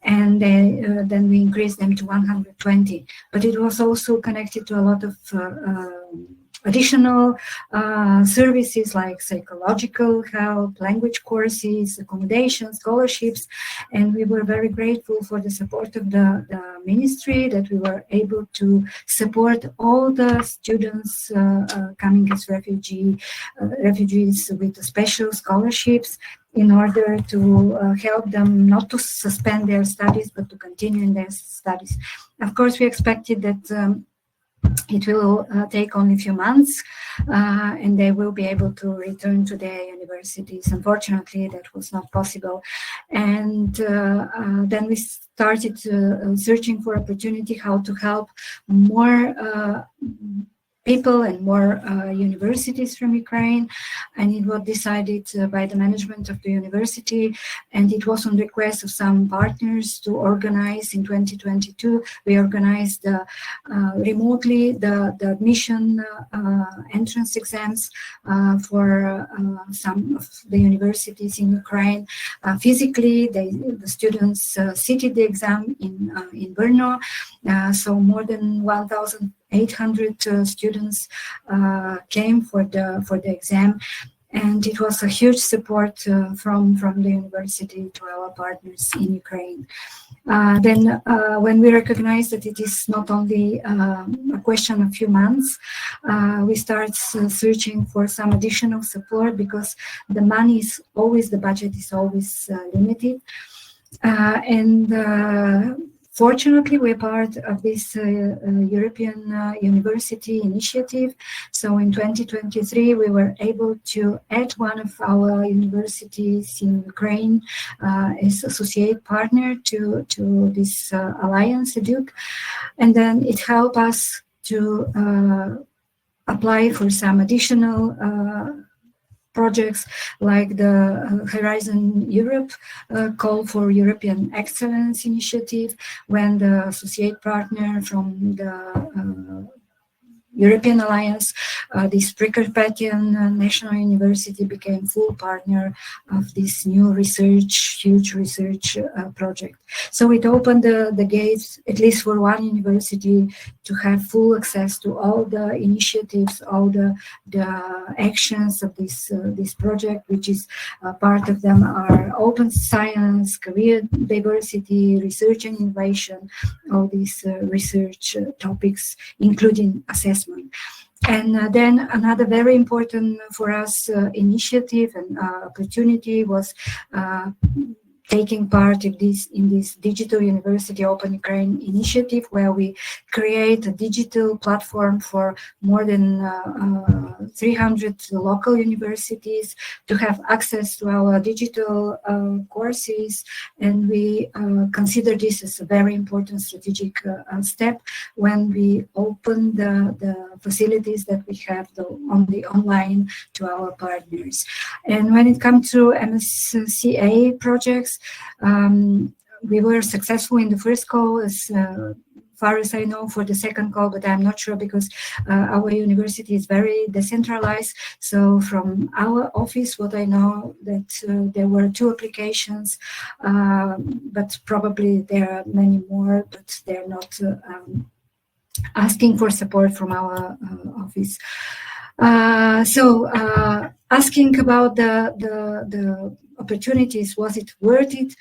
And then we increased them to 120. But it was also connected to a lot of additional services like psychological help, language courses, accommodation, scholarships. And we were very grateful for the support of the ministry, that we were able to support all the students coming as refugees with special scholarships, in order to help them not to suspend their studies, but to continue in their studies. Of course, we expected that it will take only a few months, and they will be able to return to their universities. Unfortunately, that was not possible. And then we started searching for opportunity how to help more people and more universities from Ukraine, and it was decided by the management of the university, and it was on request of some partners to organize in 2022. We organized remotely the admission entrance exams for some of the universities in Ukraine. Physically, the students seated the exam in Brno, so more than 1,800 students came for the exam, and it was a huge support from the university to our partners in Ukraine. Then when we recognized that it is not only a question of few months, we start searching for some additional support, because the money is always, the budget is always limited. Fortunately, we're part of this European University Initiative. So in 2023, we were able to add one of our universities in Ukraine as associate partner to this Alliance EDUC. And then it helped us to apply for some additional projects, like the Horizon Europe call for European Excellence Initiative, when the associate partner from the European Alliance, this Precarpathian National University, became full partner of this new huge research project. So it opened the gates, at least for one university, to have full access to all the initiatives, all the actions of this project, which is part of them are open science, career diversity, research and innovation, all these research topics, including assessment. And then another very important for us initiative and opportunity was taking part in this Digital University Open Ukraine initiative, where we create a digital platform for more than 300 local universities to have access to our digital courses. And we consider this as a very important strategic step when we open the facilities that we have on the online to our partners. And when it comes to MSCA projects, we were successful in the first call, as far as I know, for the second call, but I'm not sure because our university is very decentralized. So from our office, what I know that there were 2 applications, but probably there are many more, but they're not asking for support from our office. Asking about the opportunities, was it worth it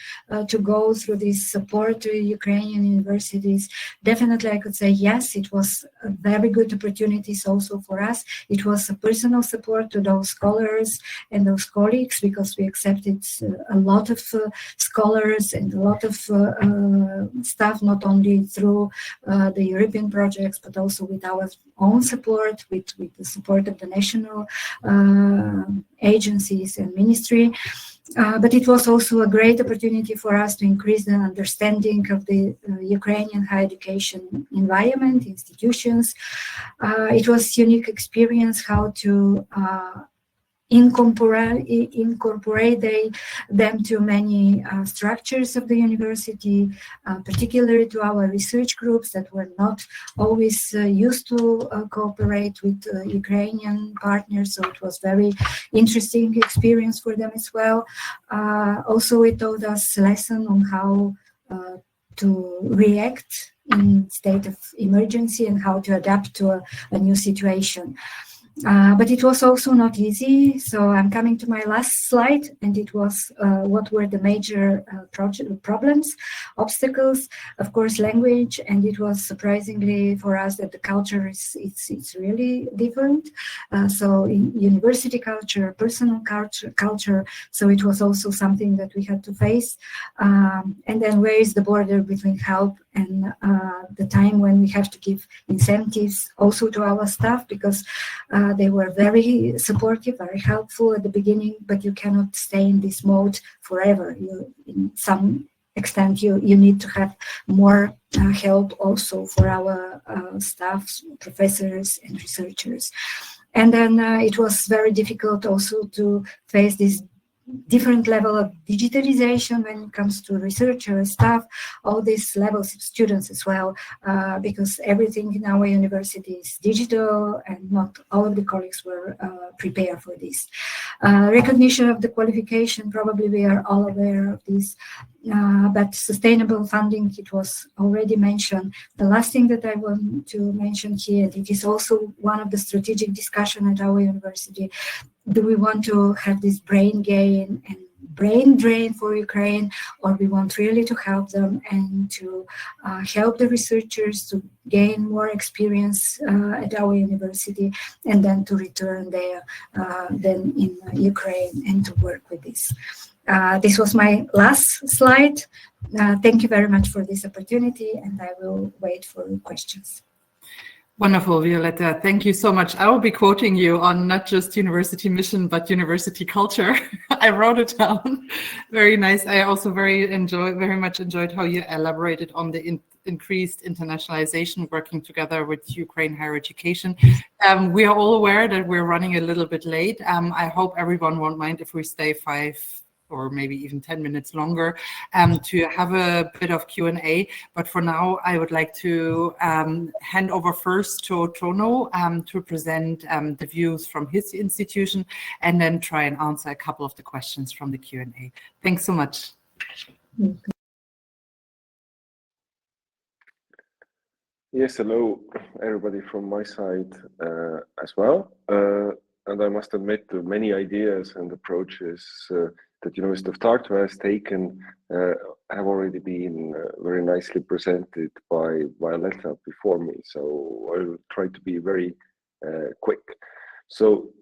to go through this support to Ukrainian universities? Definitely, I could say yes, it was a very good opportunities also for us. It was a personal support to those scholars and those colleagues, because we accepted a lot of scholars and a lot of staff, not only through the European projects, but also with our own support, with the support of the national agencies and ministry. But it was also a great opportunity for us to increase the understanding of the Ukrainian higher education environment, institutions. It was a unique experience how to incorporate them to many structures of the university, particularly to our research groups that were not always used to cooperate with Ukrainian partners. So it was very interesting experience for them as well. Also, it taught us a lesson on how to react in state of emergency and how to adapt to a new situation. But it was also not easy. So I'm coming to my last slide, and it was what were the major problems, obstacles. Of course, language, and it was surprisingly for us that the culture it's really different. So in university culture, personal culture. So it was also something that we had to face. And then where is the border between help and the time when we have to give incentives also to our staff, because they were very supportive, very helpful at the beginning, but you cannot stay in this mode forever. In some extent, you need to have more help also for our staff, professors and researchers. And then it was very difficult also to face this different level of digitalization when it comes to researchers, staff, all these levels of students as well, because everything in our university is digital and not all of the colleagues were prepared for this. Recognition of the qualification, probably we are all aware of this, but sustainable funding, it was already mentioned. The last thing that I want to mention here, and it is also one of the strategic discussion at our university, do we want to have this brain gain and brain drain for Ukraine, or we want really to help them and to help the researchers to gain more experience at our university, and then to return there then in Ukraine and to work with this. This was my last slide. Thank you very much for this opportunity, and I will wait for questions. Wonderful, Violetta. Thank you so much. I will be quoting you on not just university mission, but university culture. I wrote it down. Very nice. I also very much enjoyed how you elaborated on the increased internationalization, working together with Ukraine higher education. We are all aware that we're running a little bit late. I hope everyone won't mind if we stay 5 or maybe even 10 minutes longer to have a bit of Q&A. But for now, I would like to hand over first to Tono to present the views from his institution, and then try and answer a couple of the questions from the Q&A. Thanks so much. Yes, hello, everybody from my side as well. And I must admit the many ideas and approaches that University of Tartu has taken have already been very nicely presented by Violetta before me. So I'll try to be very quick. So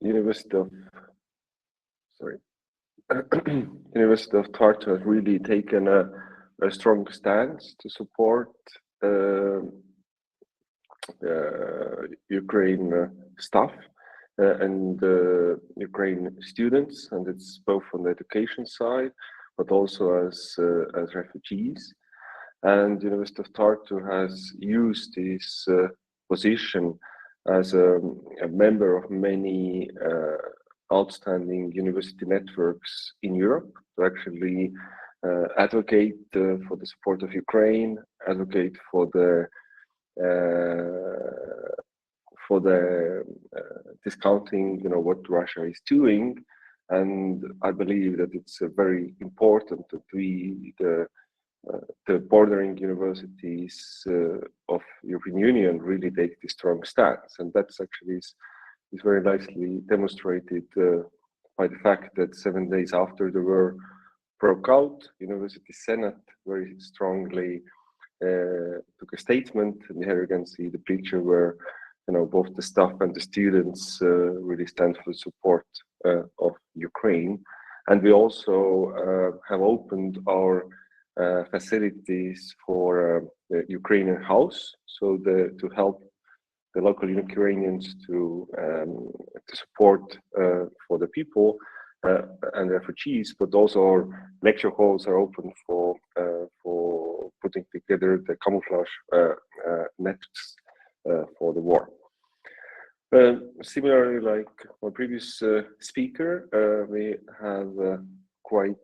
University of University of Tartu has really taken a strong stance to support Ukraine staff and Ukraine students, and it's both on the education side, but also as refugees. And University of Tartu has used this position as a member of many outstanding university networks in Europe to actually advocate for the support of Ukraine, advocate for the discounting, what Russia is doing. And I believe that it's very important that we, the bordering universities of European Union, really take this strong stance. And that's actually is very nicely demonstrated by the fact that 7 days after the war broke out, University Senate very strongly took a statement, and here you can see the picture where both the staff and the students really stand for support of Ukraine. And we also have opened our facilities for the Ukrainian house, so to help the local Ukrainians to support for the people and refugees, but also our lecture halls are open for putting together the camouflage nets for the war. Similarly, like my previous speaker, we have quite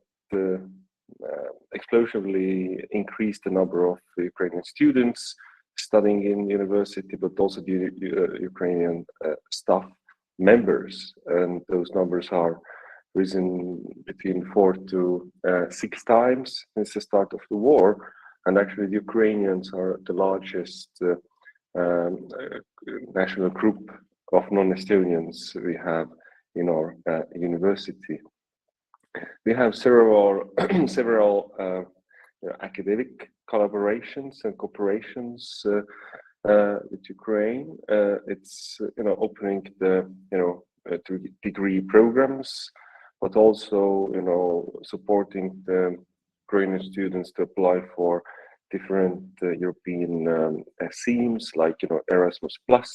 explosively increased the number of Ukrainian students studying in university, but also the Ukrainian staff members, and those numbers are risen between 4 to 6 times since the start of the war. And actually the Ukrainians are the largest national group of non-Estonians we have in our university. We have several academic collaborations and cooperations with Ukraine. It's opening the degree programs, but also supporting the Ukrainian students to apply for different European themes like Erasmus Plus.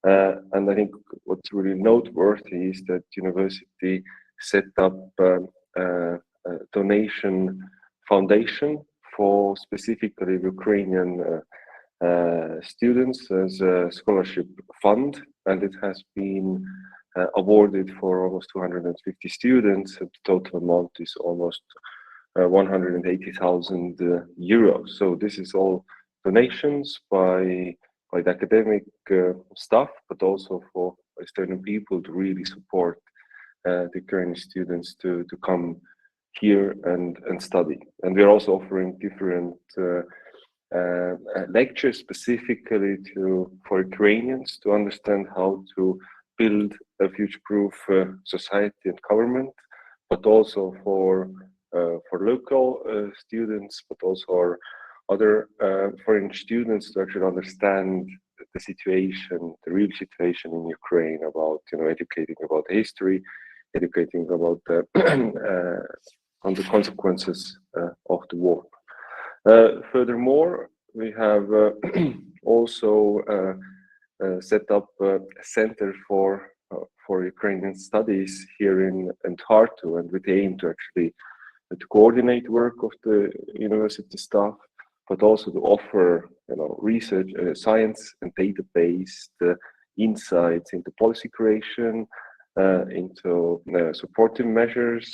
And I think what's really noteworthy is that university set up a donation foundation for specifically Ukrainian students as a scholarship fund, and it has been awarded for almost 250 students, and the total amount is almost 180,000 euros. So this is all donations by the academic staff, but also for Estonian people to really support the Ukrainian students to come here and study. And we're also offering different lectures specifically for Ukrainians to understand how to build a future-proof society and government, but also for local students, but also our other foreign students to actually understand the situation, the real situation in Ukraine, about educating about history, educating about on the consequences of the war. Furthermore, we have also set up a center for Ukrainian studies here in Tartu, and with the aim to actually to coordinate work of the university staff, but also to offer research, science and data-based insights into policy creation, into supportive measures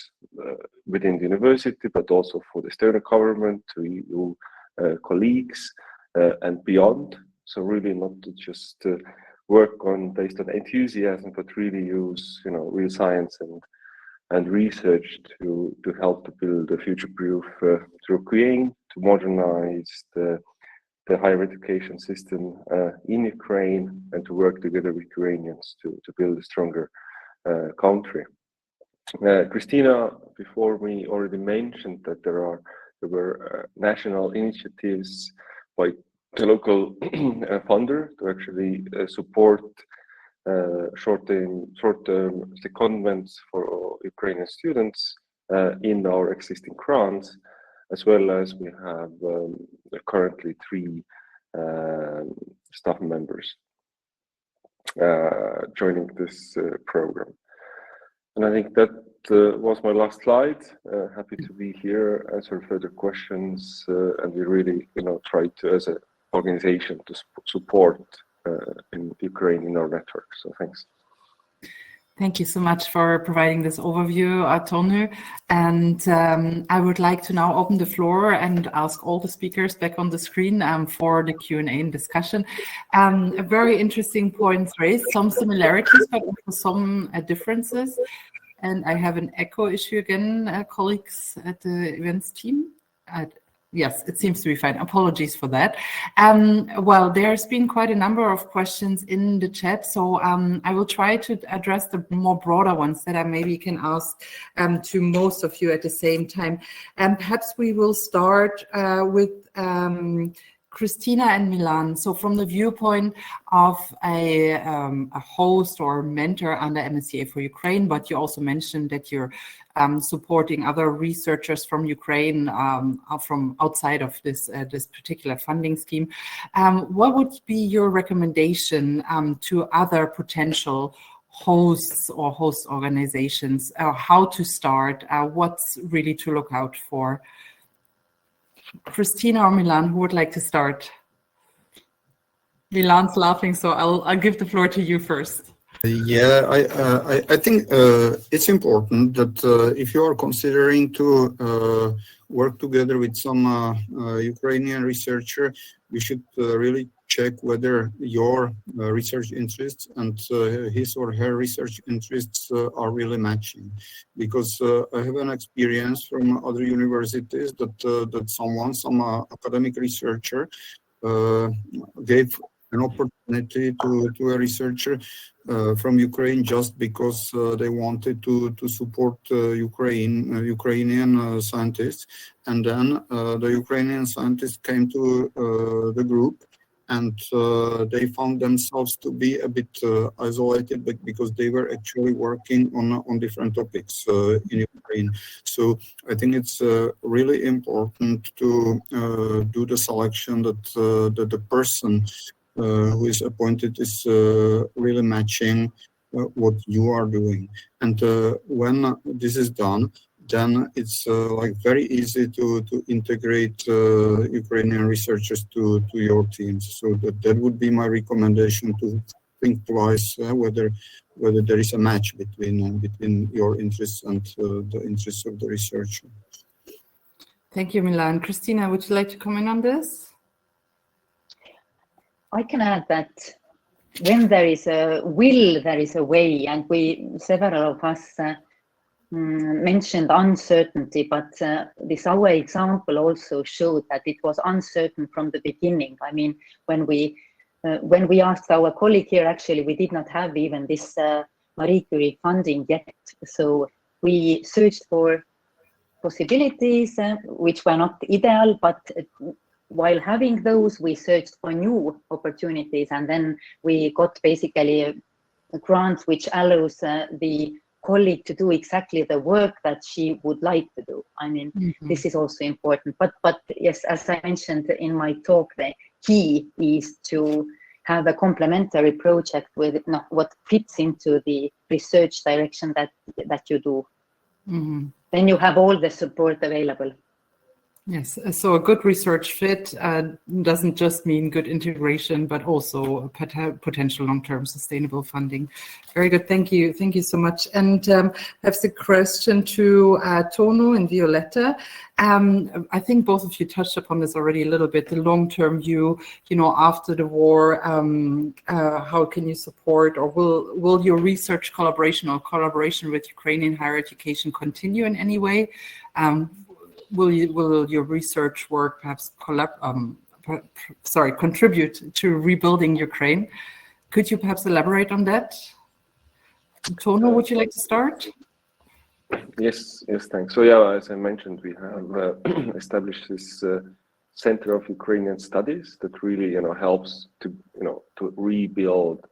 within the university, but also for the Estonian government, to EU colleagues and beyond. So really not to just work based on enthusiasm, but really use real science and research to help to build a future-proof Ukraine, to modernize the higher education system in Ukraine, and to work together with Ukrainians to build a stronger country. Christina, before me, already mentioned that there were national initiatives by the local funder to actually support short-term secondments for Ukrainian students. in our existing grants, as well as we have currently 3 staff members joining this program. And I think that was my last slide. Happy to be here, answer further questions, and we really, try to, as an organization, to support in Ukraine in our network. So thanks. Thank you so much for providing this overview, Tonu. And I would like to now open the floor and ask all the speakers back on the screen for the Q&A and discussion. A very interesting points raised, some similarities, but also some differences. And I have an echo issue again, colleagues at the events team. Yes, it seems to be fine. Apologies for that. Well, there's been quite a number of questions in the chat, so I will try to address the more broader ones that I maybe can ask to most of you at the same time. Perhaps we will start with Christina and Milan. So from the viewpoint of a host or mentor under MSCA4Ukraine, but you also mentioned that you're supporting other researchers from Ukraine from outside of this particular funding scheme. What would be your recommendation to other potential hosts or host organizations? How to start? What's really to look out for? Christina or Milan, who would like to start? Milan's laughing, so I'll give the floor to you first. Yeah, I think it's important that if you are considering to work together with some Ukrainian researcher, you should really check whether your research interests and his or her research interests are really matching. Because I have an experience from other universities that some academic researcher gave an opportunity to a researcher from Ukraine just because they wanted to support Ukrainian scientists, and then the Ukrainian scientists came to the group, and they found themselves to be a bit isolated, because they were actually working on different topics in Ukraine. So I think it's really important to do the selection that the person who is appointed is really matching what you are doing. And when this is done, then it's like very easy to integrate Ukrainian researchers to your teams. So that would be my recommendation, to think twice whether there is a match between your interests and the interests of the researcher. Thank you, Milan. Christina, would you like to comment on this? I can add that when there is a will, there is a way, and several of us mentioned uncertainty, but this our example also showed that it was uncertain from the beginning. I mean, when we asked our colleague here, actually, we did not have even this Marie Curie funding yet. So we searched for possibilities which were not ideal, but while having those, we searched for new opportunities, and then we got basically a grant which allows the colleague to do exactly the work that she would like to do. I mean, this is also important. But yes, as I mentioned in my talk, the key is to have a complementary project with what fits into the research direction that you do. Then you have all the support available. Yes, so a good research fit doesn't just mean good integration, but also potential long-term sustainable funding. Very good, thank you so much. And I have a question to Tonu and Violetta. I think both of you touched upon this already a little bit, the long-term view, after the war, how can you support, or will your research collaboration or collaboration with Ukrainian higher education continue in any way? Will your research work perhaps contribute to rebuilding Ukraine? Could you perhaps elaborate on that? Tonu, would you like to start? Yes, thanks. So yeah, as I mentioned, we have established this Center of Ukrainian Studies that really, helps to, to rebuild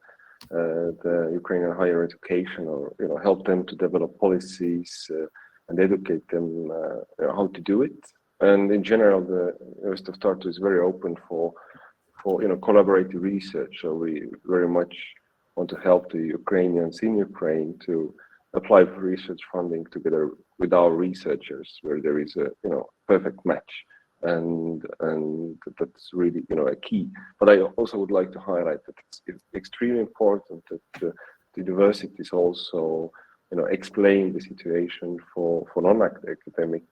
the Ukrainian higher education, or help them to develop policies, and educate them how to do it. And in general, the University of Tartu is very open for collaborative research. So we very much want to help the Ukrainians in Ukraine to apply for research funding together with our researchers, where there is a perfect match, and that's really a key. But I also would like to highlight that it's extremely important that the universities also explain the situation for non-academic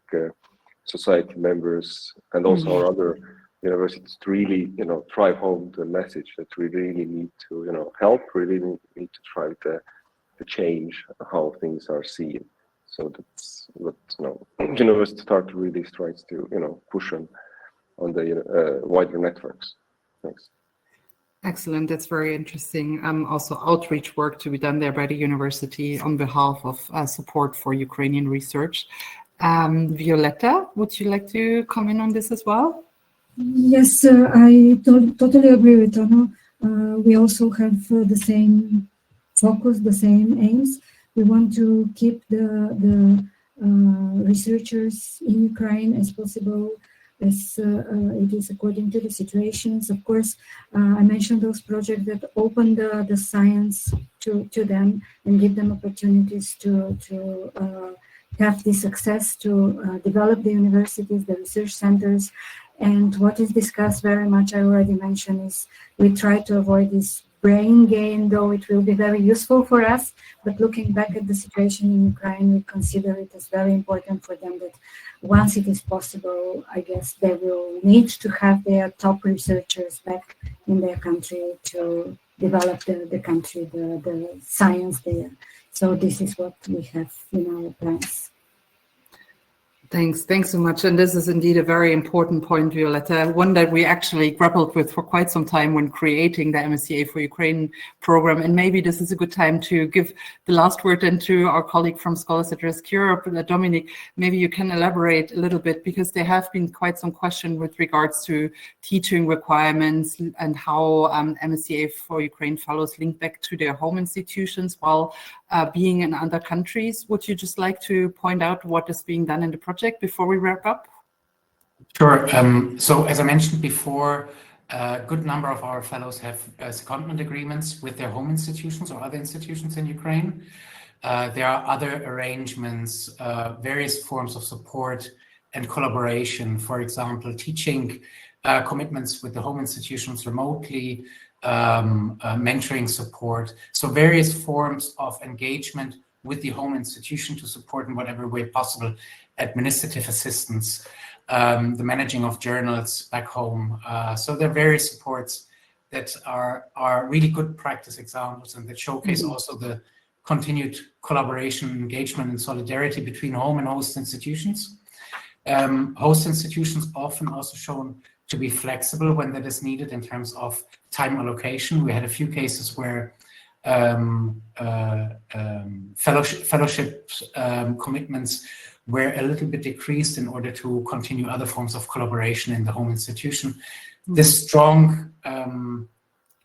society members and also our other universities to really drive home the message that we really need to help, really need to drive the change how things are seen. So that's what University of Tartu really tries to push on the wider networks. Thanks. Excellent. That's very interesting. Also outreach work to be done there by the university on behalf of support for Ukrainian research. Violetta, would you like to comment on this as well? Yes, I totally agree with Tono. We also have the same focus, the same aims. We want to keep the researchers in Ukraine as possible as it is according to the situations. Of course, I mentioned those projects that open the science to them and give them opportunities to have the success to develop the universities, the research centers. And what is discussed very much, I already mentioned, is we try to avoid this brain gain, though it will be very useful for us. But looking back at the situation in Ukraine, we consider it as very important for them that once it is possible, I guess they will need to have their top researchers back in their country to develop the country, the science there. So this is what we have in our plans. Thanks so much. And this is indeed a very important point, Violetta, one that we actually grappled with for quite some time when creating the MSCA4Ukraine program. And maybe this is a good time to give the last word then to our colleague from Scholars at Risk Europe, Dominic. Maybe you can elaborate a little bit, because there have been quite some questions with regards to teaching requirements and how MSCA4Ukraine fellows link back to their home institutions while being in other countries. Would you just like to point out what is being done in the project before we wrap up? Sure. So as I mentioned before, a good number of our fellows have secondment agreements with their home institutions or other institutions in Ukraine. There are other arrangements, various forms of support and collaboration. For example, teaching commitments with the home institutions remotely, mentoring support. So various forms of engagement with the home institution to support in whatever way possible administrative assistance, the managing of journals back home. So there are various supports that are really good practice examples and that showcase also the continued collaboration, engagement, and solidarity between home and host institutions. Host institutions often also shown to be flexible when that is needed in terms of time allocation. We had a few cases where fellowship commitments were a little bit decreased in order to continue other forms of collaboration in the home institution. The strong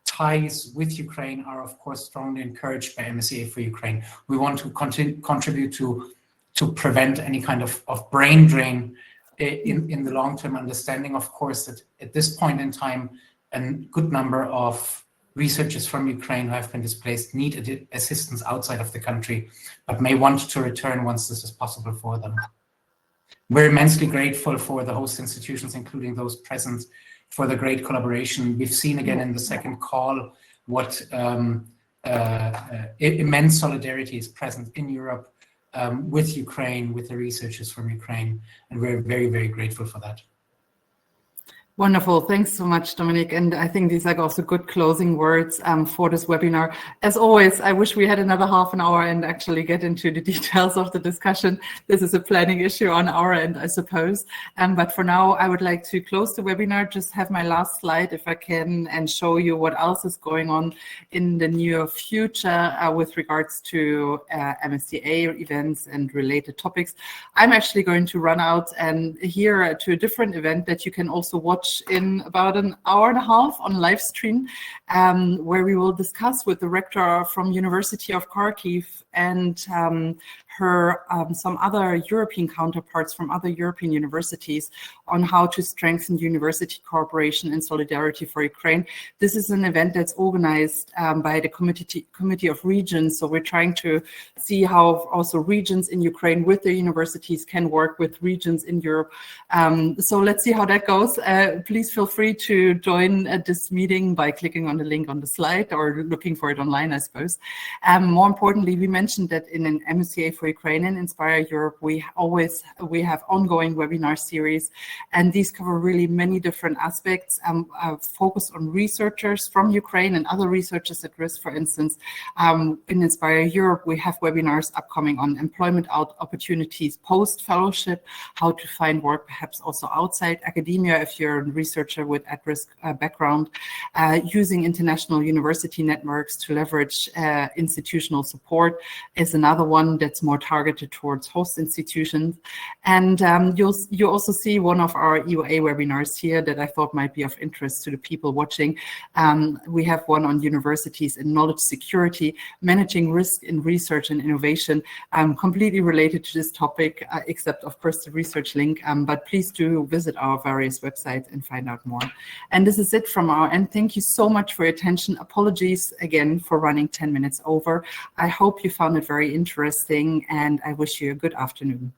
ties with Ukraine are, of course, strongly encouraged by MSCA4Ukraine. We want to contribute to prevent any kind of brain drain in the long-term understanding, of course, that at this point in time, a good number of researchers from Ukraine who have been displaced need assistance outside of the country, but may want to return once this is possible for them. We're immensely grateful for the host institutions, including those present, for the great collaboration. We've seen again in the second call what immense solidarity is present in Europe with Ukraine, with the researchers from Ukraine, and we're very, very grateful for that. Wonderful. Thanks so much, Dominic. And I think these are also good closing words for this webinar. As always, I wish we had another half an hour and actually get into the details of the discussion. This is a planning issue on our end, I suppose. But for now, I would like to close the webinar, just have my last slide if I can, and show you what else is going on in the near future with regards to MSCA events and related topics. I'm actually going to run out and here to a different event that you can also watch in about an hour and a half on live stream, where we will discuss with the rector from University of Kharkiv and her some other European counterparts from other European universities on how to strengthen university cooperation and solidarity for Ukraine. This is an event that's organized by the Committee of Regions. So we're trying to see how also regions in Ukraine with their universities can work with regions in Europe. So let's see how that goes. Please feel free to join this meeting by clicking on the link on the slide or looking for it online, I suppose. More importantly, we mentioned that in an MSCA4Ukraine and Inspire Europe, we have ongoing webinar series, and these cover really many different aspects, focused on researchers from Ukraine and other researchers at risk. For instance, in Inspire Europe, we have webinars upcoming on employment opportunities post-fellowship, how to find work perhaps also outside academia if you're a researcher with at-risk background, using international university networks to leverage institutional support is another one that's more targeted towards host institutions. And you'll also see one of our EOA webinars here that I thought might be of interest to the people watching. We have one on universities and knowledge security, managing risk in research and innovation, completely related to this topic, except of course the research link, but please do visit our various websites and find out more. And this is it from our end. Thank you so much for your attention. Apologies again for running 10 minutes over. I hope you found it very interesting, and I wish you a good afternoon.